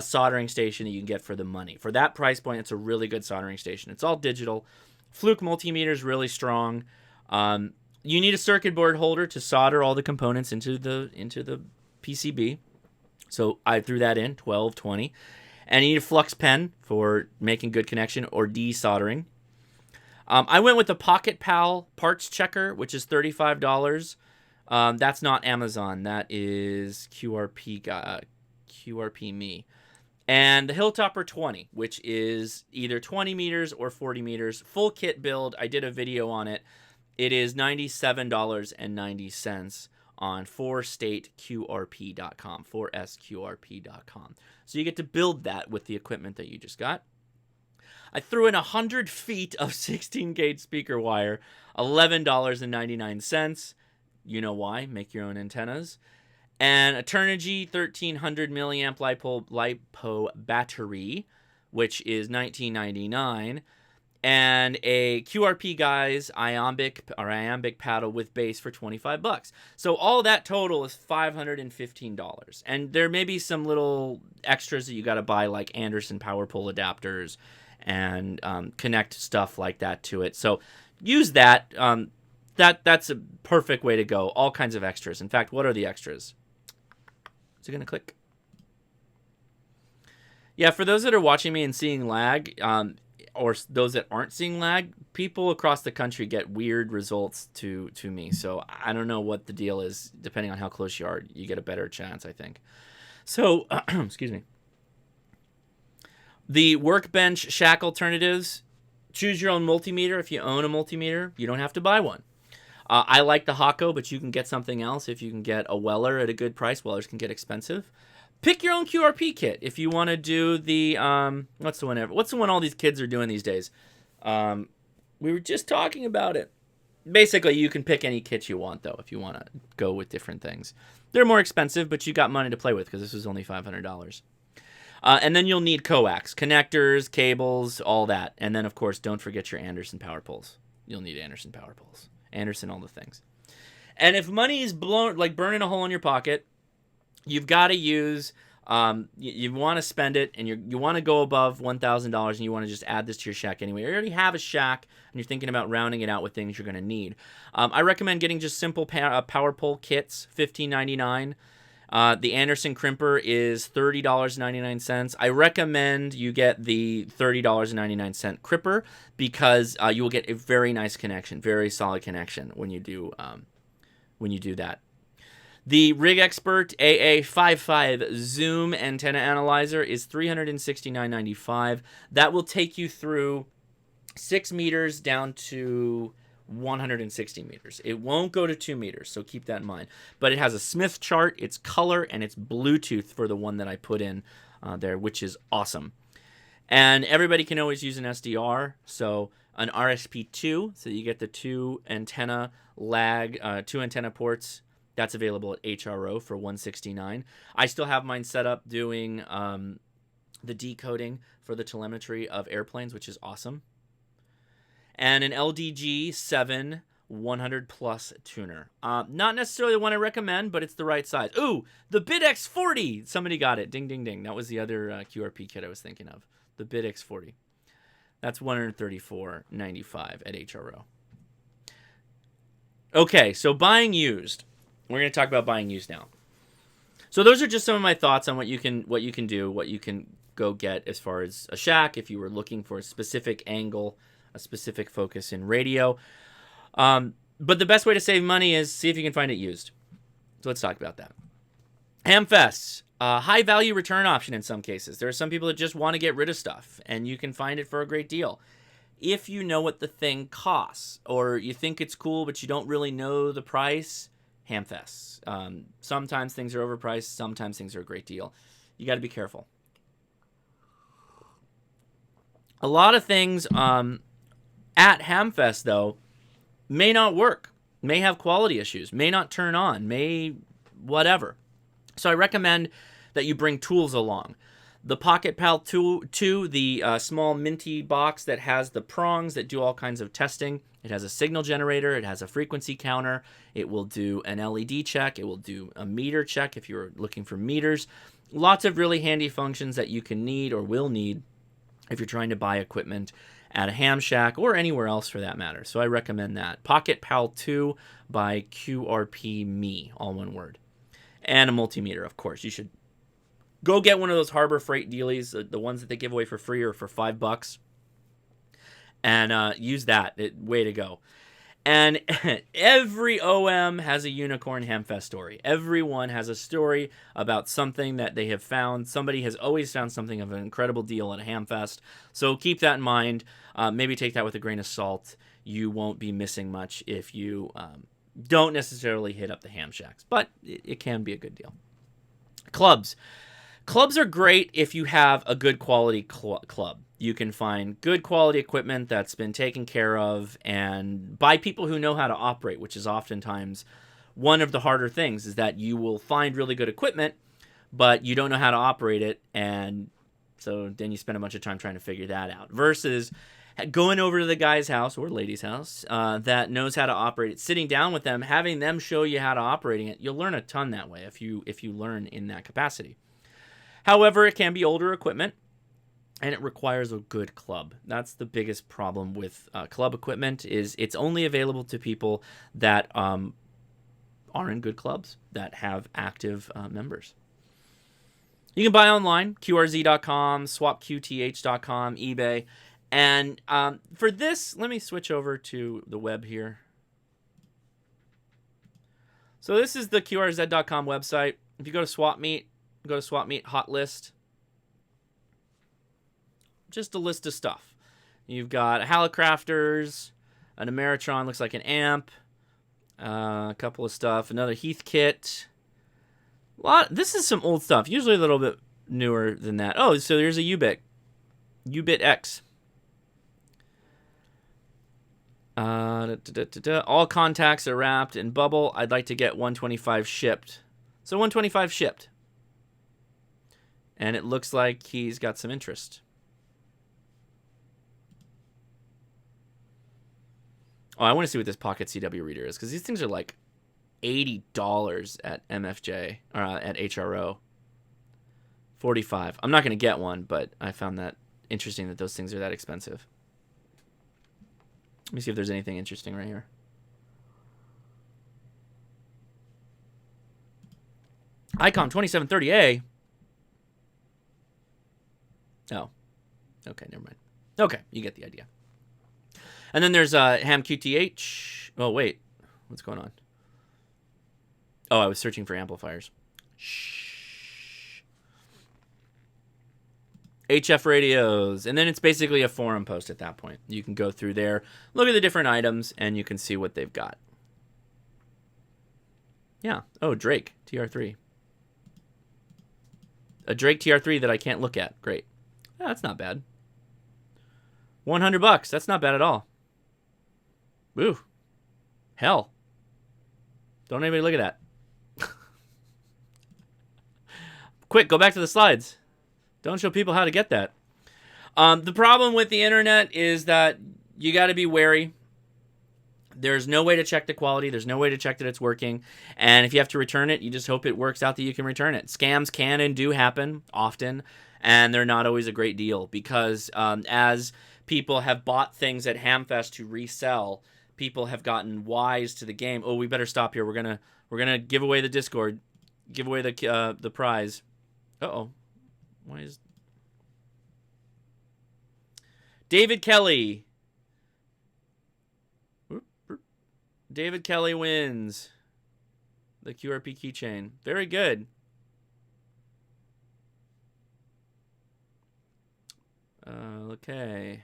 soldering station that you can get for the money. For that price point, it's a really good soldering station. It's all digital. Fluke multimeter is really strong. You need a circuit board holder to solder all the components into the PCB. So I threw that in, 12, 20. And you need a flux pen for making good connection or desoldering. I went with the Pocket Pal parts checker, which is $35. That's not Amazon. That is QRP Me. And the Hilltopper 20, which is either 20 meters or 40 meters. Full kit build. I did a video on it. It is $97.90 on 4stateqrp.com, 4sqrp.com. So you get to build that with the equipment that you just got. I threw in 100 feet of 16-gauge speaker wire, $11.99. You know why? Make your own antennas. And a Turnigy 1300 milliamp LiPo battery, which is $19.99. And a QRP Guys iambic paddle with base for $25. So all that total is $515. And there may be some little extras that you got to buy, like Anderson power pole adapters and connect stuff like that to it. So use that. That's a perfect way to go. All kinds of extras. In fact, what are the extras? Is it going to click? Yeah, for those that are watching me and seeing lag, or those that aren't seeing lag, people across the country get weird results to me. So I don't know what the deal is. Depending on how close you are, you get a better chance, I think. So, excuse me. The Workbench shack alternatives, choose your own multimeter. If you own a multimeter, you don't have to buy one. I like the Hako, but you can get something else if you can get a Weller at a good price. Wellers can get expensive. Pick your own QRP kit if you want to do the what's the one all these kids are doing these days. We were just talking about it. Basically, you can pick any kit you want though if you want to go with different things. They're more expensive, but you got money to play with because this is only $500. And then you'll need coax, connectors, cables, all that. And then of course, don't forget your Anderson power poles. You'll need Anderson power poles. Anderson, all the things. And if money is burning a hole in your pocket, you've got to use, you want to spend it, and you want to go above $1,000, and you want to just add this to your shack anyway. You already have a shack, and you're thinking about rounding it out with things you're going to need. I recommend getting just simple power pole kits, $15.99. The Anderson crimper is $30.99. I recommend you get the $30.99 crimper because you will get a very nice connection, very solid connection when you do that. The Rig Expert AA55 Zoom antenna analyzer is $369.95. That will take you through 6 meters down to 160 meters. It won't go to 2 meters, so keep that in mind. But it has a Smith chart, it's color, and it's Bluetooth for the one that I put in there, which is awesome. And everybody can always use an SDR, so an RSP2, so you get the 2 antenna lag, 2 antenna ports. That's available at HRO for $169. I still have mine set up doing the decoding for the telemetry of airplanes, which is awesome. And an LDG 7 100 plus tuner. Not necessarily the one I recommend, but it's the right size. Ooh, the BIT X40. Somebody got it. Ding, ding, ding. That was the other QRP kit I was thinking of. The BIT X40. That's $134.95 at HRO. Okay, so buying used. We're going to talk about buying used now. So those are just some of my thoughts on what you can do, what you can go get as far as a shack if you were looking for a specific angle, a specific focus in radio. But the best way to save money is see if you can find it used. So let's talk about that. Hamfests, high value return option in some cases. There are some people that just want to get rid of stuff, and you can find it for a great deal. If you know what the thing costs, or you think it's cool but you don't really know the price, Hamfests. Sometimes things are overpriced, sometimes things are a great deal. You got to be careful. A lot of things at Hamfest, though, may not work, may have quality issues, may not turn on, may whatever. So I recommend that you bring tools along. The Pocket Pal 2, the small minty box that has the prongs that do all kinds of testing. It has a signal generator. It has a frequency counter. It will do an LED check. It will do a meter check if you're looking for meters. Lots of really handy functions that you can need or will need if you're trying to buy equipment at a ham shack or anywhere else for that matter. So I recommend that. Pocket Pal 2 by QRP Me, all one word. And a multimeter, of course. You should go get one of those Harbor Freight dealies, the ones that they give away for free or for $5, and use that. Way to go. And every OM has a unicorn Hamfest story. Everyone has a story about something that they have found. Somebody has always found something of an incredible deal at a Hamfest. So keep that in mind. Maybe take that with a grain of salt. You won't be missing much if you don't necessarily hit up the ham shacks. But it can be a good deal. Clubs. Clubs are great if you have a good quality club. You can find good quality equipment that's been taken care of and by people who know how to operate, which is oftentimes one of the harder things, is that you will find really good equipment, but you don't know how to operate it, and so then you spend a bunch of time trying to figure that out. Versus going over to the guy's house or lady's house that knows how to operate it, sitting down with them, having them show you how to operate it. You'll learn a ton that way if you learn in that capacity. However, it can be older equipment, and it requires a good club. That's the biggest problem with club equipment, is it's only available to people that are in good clubs, that have active members. You can buy online, qrz.com, swapqth.com, eBay. And for this, let me switch over to the web here. So this is the qrz.com website. If you go to Swap Meet, go to Swap Meet Hot List. Just a list of stuff. You've got a Halicrafters, an Ameritron, looks like an amp, a couple of stuff, another Heath kit. This is some old stuff, usually a little bit newer than that. Oh, so there's a U-Bit X. All contacts are wrapped in bubble. I'd like to get 125 shipped. So 125 shipped. And it looks like he's got some interest. Oh, I want to see what this Pocket CW reader is, because these things are like $80 at MFJ, or at HRO. $45. I'm not going to get one, but I found that interesting that those things are that expensive. Let me see if there's anything interesting right here. Icom 2730A. Oh. Okay, never mind. Okay, you get the idea. And then there's Ham QTH. Oh, wait. What's going on? Oh, I was searching for amplifiers. Shh. HF radios. And then it's basically a forum post at that point. You can go through there, look at the different items, and you can see what they've got. Yeah. Oh, Drake, TR3. A Drake TR3 that I can't look at. Great. Yeah, that's not bad. $100. That's not bad at all. Woo. Hell. Don't anybody look at that. Quick, go back to the slides. Don't show people how to get that. The problem with the internet is that you got to be wary. There's no way to check the quality. There's no way to check that it's working. And if you have to return it, you just hope it works out that you can return it. Scams can and do happen often, and they're not always a great deal because as people have bought things at Hamfest to resell, people have gotten wise to the game. Oh, we better stop here. We're gonna give away the Discord, give away the prize. Uh-oh. Why is David Kelly? David Kelly wins the QRP keychain. Very good. Okay.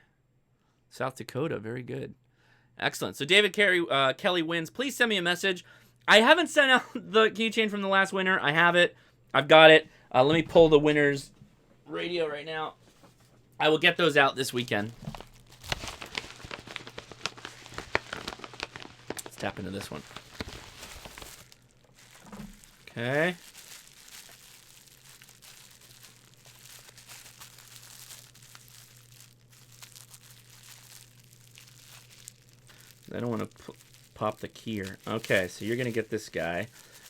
South Dakota. Very good. Excellent. So David Kelly wins. Please send me a message. I haven't sent out the keychain from the last winner. I have it. I've got it. Let me pull the winner's radio right now. I will get those out this weekend. Let's tap into this one. Okay. I don't want to pop the key here. Okay, so you're going to get this guy,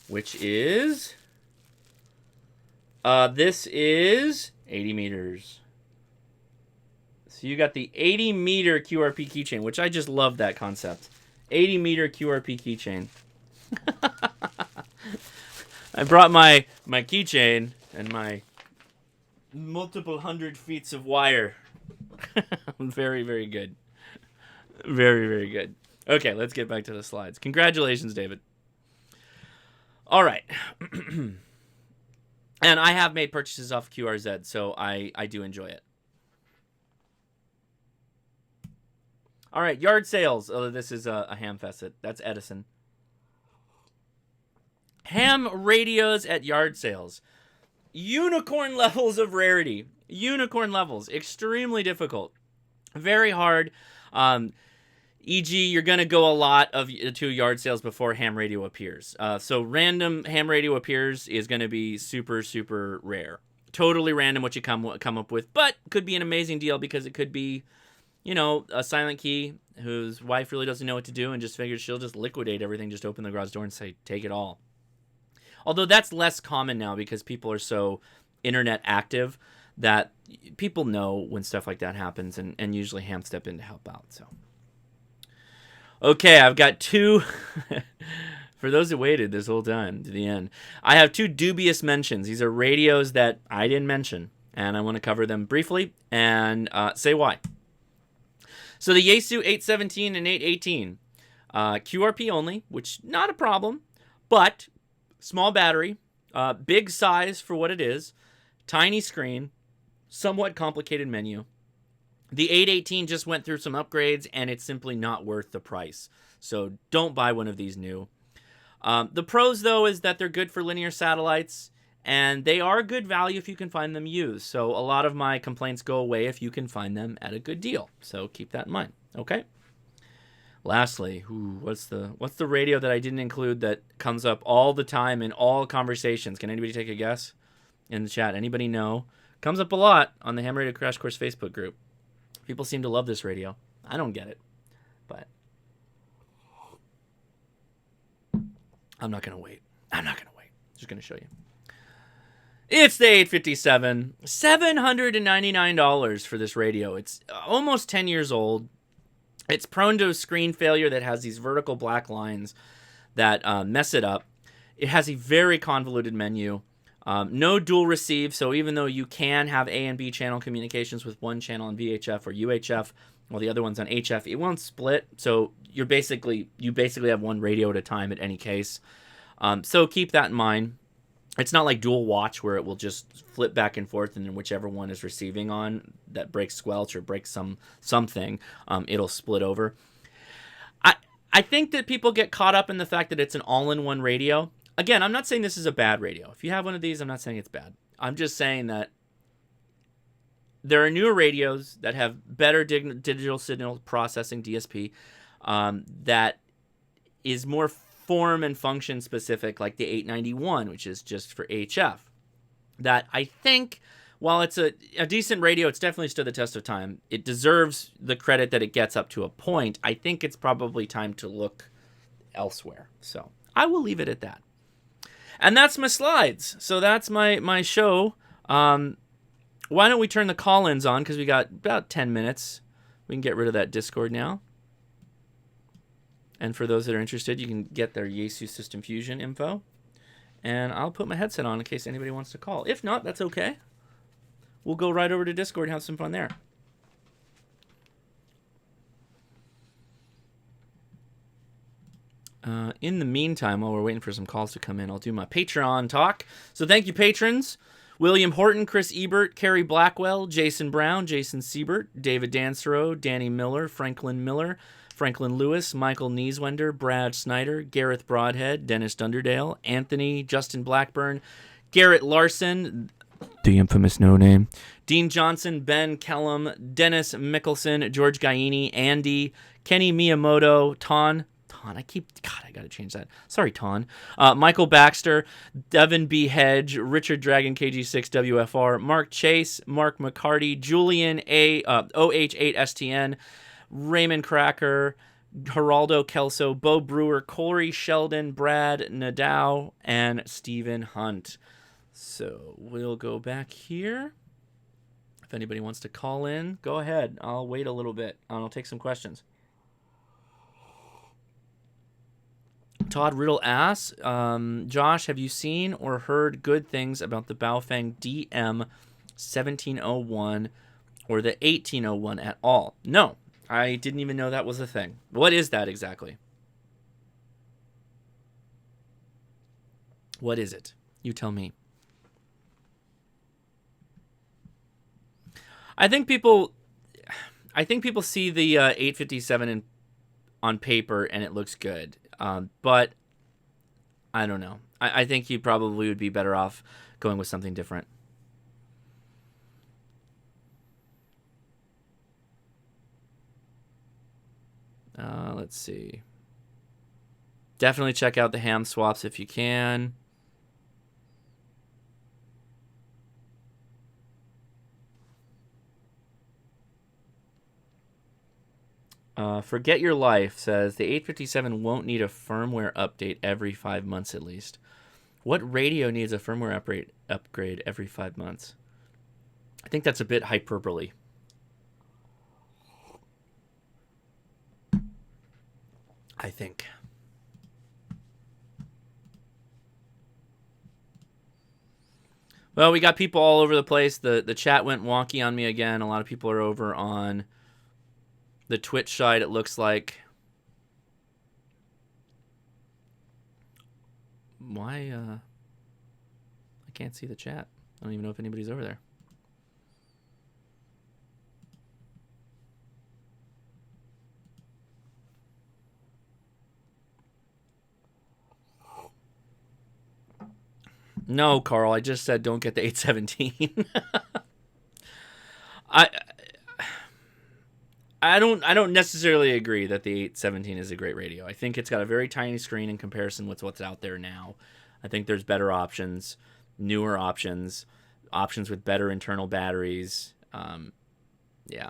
which is... this is 80 meters. So you got the 80 meter QRP keychain, which I just love that concept. 80 meter QRP keychain. I brought my keychain and my multiple hundred feet of wire. Very, very good. Very, very good. Okay, let's get back to the slides. Congratulations, David. All right. And I have made purchases off QRZ, so I do enjoy it. All right, yard sales. Oh, this is a ham fest. That's Edison. Ham radios at yard sales. Unicorn levels of rarity. Unicorn levels. Extremely difficult. Very hard. E.g., you're going to go a lot of to yard sales before ham radio appears. So random ham radio appears is going to be super, super rare. Totally random what you come up with, but could be an amazing deal because it could be, you know, a silent key whose wife really doesn't know what to do and just figures she'll just liquidate everything, just open the garage door and say, take it all. Although that's less common now because people are so internet active that people know when stuff like that happens and usually ham step in to help out. So, okay, I've got two, for those that waited this whole time to the end, I have two dubious mentions. These are radios that I didn't mention, and I want to cover them briefly and say why. So the Yaesu 817 and 818, QRP only, which not a problem, but small battery, big size for what it is, tiny screen, somewhat complicated menu. The 818 just went through some upgrades, and it's simply not worth the price. So don't buy one of these new. The pros, though, is that they're good for linear satellites, and they are good value if you can find them used. So a lot of my complaints go away if you can find them at a good deal. So keep that in mind, okay? Lastly, what's the radio that I didn't include that comes up all the time in all conversations? Can anybody take a guess in the chat? Anybody know? Comes up a lot on the Ham Radio Crash Course Facebook group. People seem to love this radio. I don't get it, but I'm not going to wait. I'm just going to show you. It's the 857. $799 for this radio. It's almost 10 years old. It's prone to a screen failure that has these vertical black lines that mess it up. It has a very convoluted menu. No dual receive, so even though you can have A and B channel communications with one channel on VHF or UHF, while the other one's on HF, it won't split. So you basically have one radio at a time at any case. So keep that in mind. It's not like dual watch where it will just flip back and forth, and then whichever one is receiving on that breaks squelch or breaks something, it'll split over. I think that people get caught up in the fact that it's an all-in-one radio. Again, I'm not saying this is a bad radio. If you have one of these, I'm not saying it's bad. I'm just saying that there are newer radios that have better digital signal processing, DSP, that is more form and function specific, like the 891, which is just for HF. That I think, while it's a decent radio, it's definitely stood the test of time. It deserves the credit that it gets up to a point. I think it's probably time to look elsewhere. So I will leave it at that. And that's my slides. So that's my show. Why don't we turn the call-ins on, because we got about 10 minutes. We can get rid of that Discord now. And for those that are interested, you can get their Yaesu System Fusion info. And I'll put my headset on in case anybody wants to call. If not, that's okay. We'll go right over to Discord and have some fun there. In the meantime, while we're waiting for some calls to come in, I'll do my Patreon talk. So thank you, patrons. William Horton, Chris Ebert, Carrie Blackwell, Jason Brown, Jason Siebert, David Dansero, Danny Miller, Franklin Lewis, Michael Nieswender, Brad Snyder, Gareth Broadhead, Dennis Dunderdale, Anthony, Justin Blackburn, Garrett Larson, the infamous no name, Dean Johnson, Ben Kellum, Dennis Mickelson, George Gaini, Andy, Kenny Miyamoto, I gotta change that. Sorry, Ton. Michael Baxter, Devin B. Hedge, Richard Dragon KG6 WFR, Mark Chase, Mark McCarty, Julian OH8STN, Raymond Cracker, Geraldo Kelso, Bo Brewer, Corey Sheldon, Brad Nadeau, and Stephen Hunt. So we'll go back here. If anybody wants to call in, go ahead. I'll wait a little bit. I'll take some questions. Todd Riddle asks, Josh, have you seen or heard good things about the Baofeng DM 1701 or the 1801 at all? No, I didn't even know that was a thing. What is that exactly? What is it? You tell me. I think people see the 857 on paper and it looks good. But I don't know. I think you probably would be better off going with something different. Let's see. Definitely check out the ham swaps if you can. Forget Your Life says the 857 won't need a firmware update every 5 months at least. What radio needs a firmware upgrade every 5 months? I think that's a bit hyperbole. I think. Well, we got people all over the place. The chat went wonky on me again. A lot of people are over on the Twitch side, it looks like. Why? I can't see the chat. I don't even know if anybody's over there. No, Carl, I just said don't get the 817. I don't necessarily agree that the 817 is a great radio. I think it's got a very tiny screen in comparison with what's out there now. I think there's better options, newer options with better internal batteries. Yeah.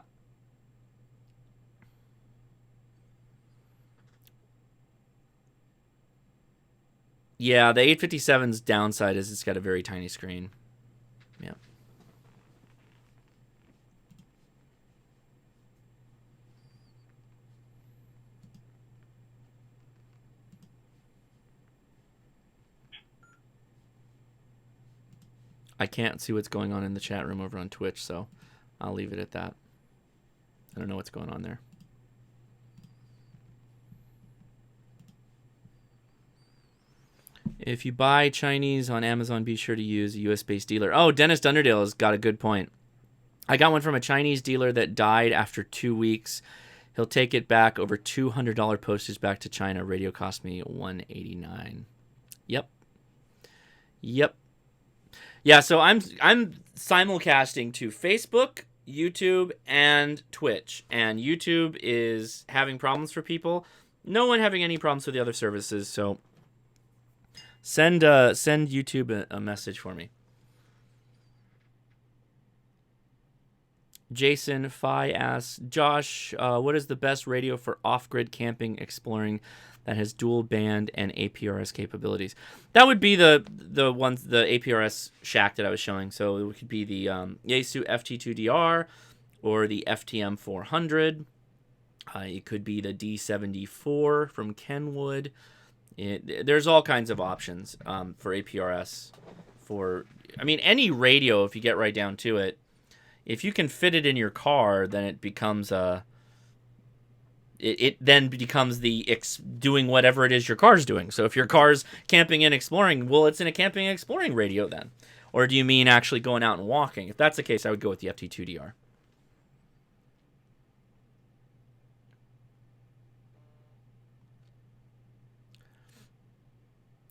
Yeah, the 857's downside is it's got a very tiny screen. Yeah. I can't see what's going on in the chat room over on Twitch, so I'll leave it at that. I don't know what's going on there. If you buy Chinese on Amazon, be sure to use a US-based dealer. Oh, Dennis Dunderdale has got a good point. I got one from a Chinese dealer that died after 2 weeks. He'll take it back over $200 postage back to China. Radio cost me $189. Yep. Yeah, so I'm simulcasting to Facebook, YouTube, and Twitch. And YouTube is having problems for people. No one having any problems with the other services, so send YouTube a message for me. Jason Phi asks, Josh, what is the best radio for off-grid camping exploring that has dual band and APRS capabilities? That would be the APRS shack that I was showing. So it could be the Yaesu FT2DR or the FTM 400. It could be the D74 from Kenwood. There's all kinds of options for APRS. Any radio, if you get right down to it, if you can fit it in your car, then it becomes doing whatever it is your car's doing. So if your car's camping and exploring, well, it's in a camping and exploring radio then. Or do you mean actually going out and walking? If that's the case, I would go with the FT2DR.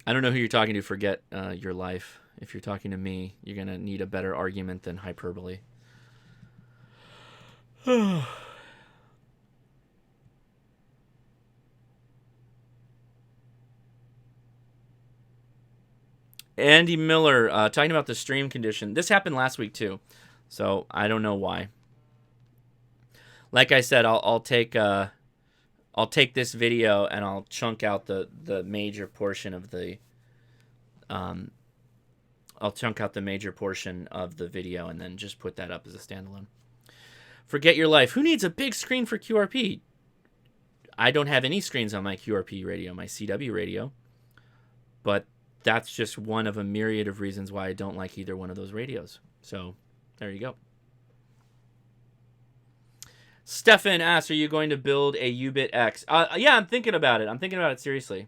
I don't know who you're talking to. Forget your life. If you're talking to me, you're going to need a better argument than hyperbole. Andy Miller talking about the stream condition. This happened last week too, so I don't know why. Like I said, I'll take this video and I'll chunk out the major portion of the video and then just put that up as a standalone. Forget your life. Who needs a big screen for QRP? I don't have any screens on my QRP radio, my CW radio. But that's just one of a myriad of reasons why I don't like either one of those radios. So, there you go. Stefan asks, are you going to build a U-Bit X? Yeah, I'm thinking about it. I'm thinking about it seriously.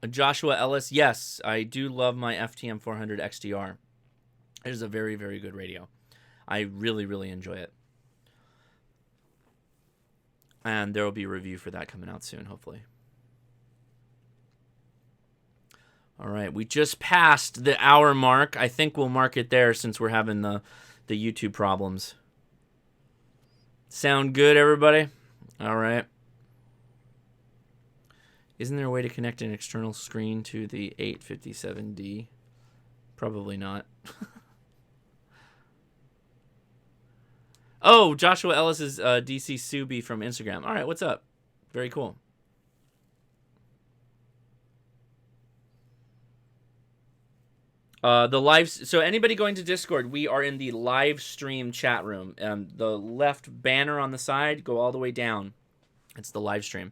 Joshua Ellis, yes, I do love my FTM 400 XDR. It is a very, very good radio. I really, really enjoy it. And there will be a review for that coming out soon, hopefully. All right, we just passed the hour mark. I think we'll mark it there since we're having the YouTube problems. Sound good, everybody? All right. Isn't there a way to connect an external screen to the 857D? Probably not. Oh, Joshua Ellis is DC Subi from Instagram. All right, what's up? Very cool. So anybody going to Discord, we are in the live stream chat room. The left banner on the side, go all the way down. It's the live stream.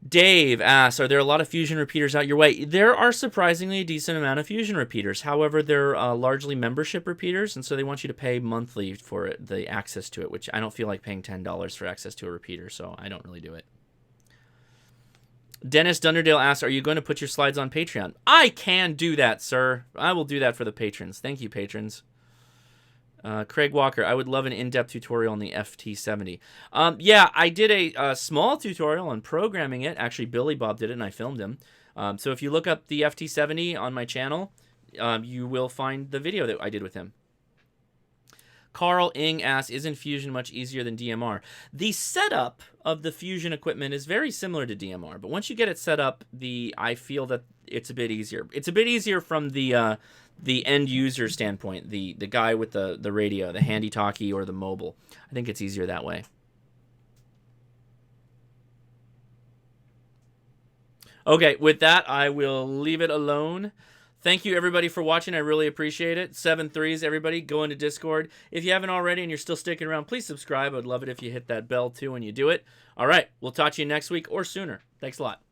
Dave asks, are there a lot of Fusion repeaters out your way? There are surprisingly a decent amount of Fusion repeaters. However, they're largely membership repeaters, and so they want you to pay monthly for it, the access to it, which I don't feel like paying $10 for access to a repeater, so I don't really do it. Dennis Dunderdale asks, are you going to put your slides on Patreon? I can do that, sir. I will do that for the patrons. Thank you, patrons. Craig Walker, I would love an in-depth tutorial on the FT70. Yeah, I did a small tutorial on programming it. Actually, Billy Bob did it, and I filmed him. So if you look up the FT70 on my channel, you will find the video that I did with him. Carl Ing asks, isn't Fusion much easier than DMR? The setup of the Fusion equipment is very similar to DMR, but once you get it set up, I feel that it's a bit easier. It's a bit easier from the end user standpoint, the guy with the radio, the handy talkie or the mobile. I think it's easier that way. Okay, with that, I will leave it alone. Thank you, everybody, for watching. I really appreciate it. 7-3s, everybody. Go into Discord. If you haven't already and you're still sticking around, please subscribe. I'd love it if you hit that bell, too, when you do it. All right, we'll talk to you next week or sooner. Thanks a lot.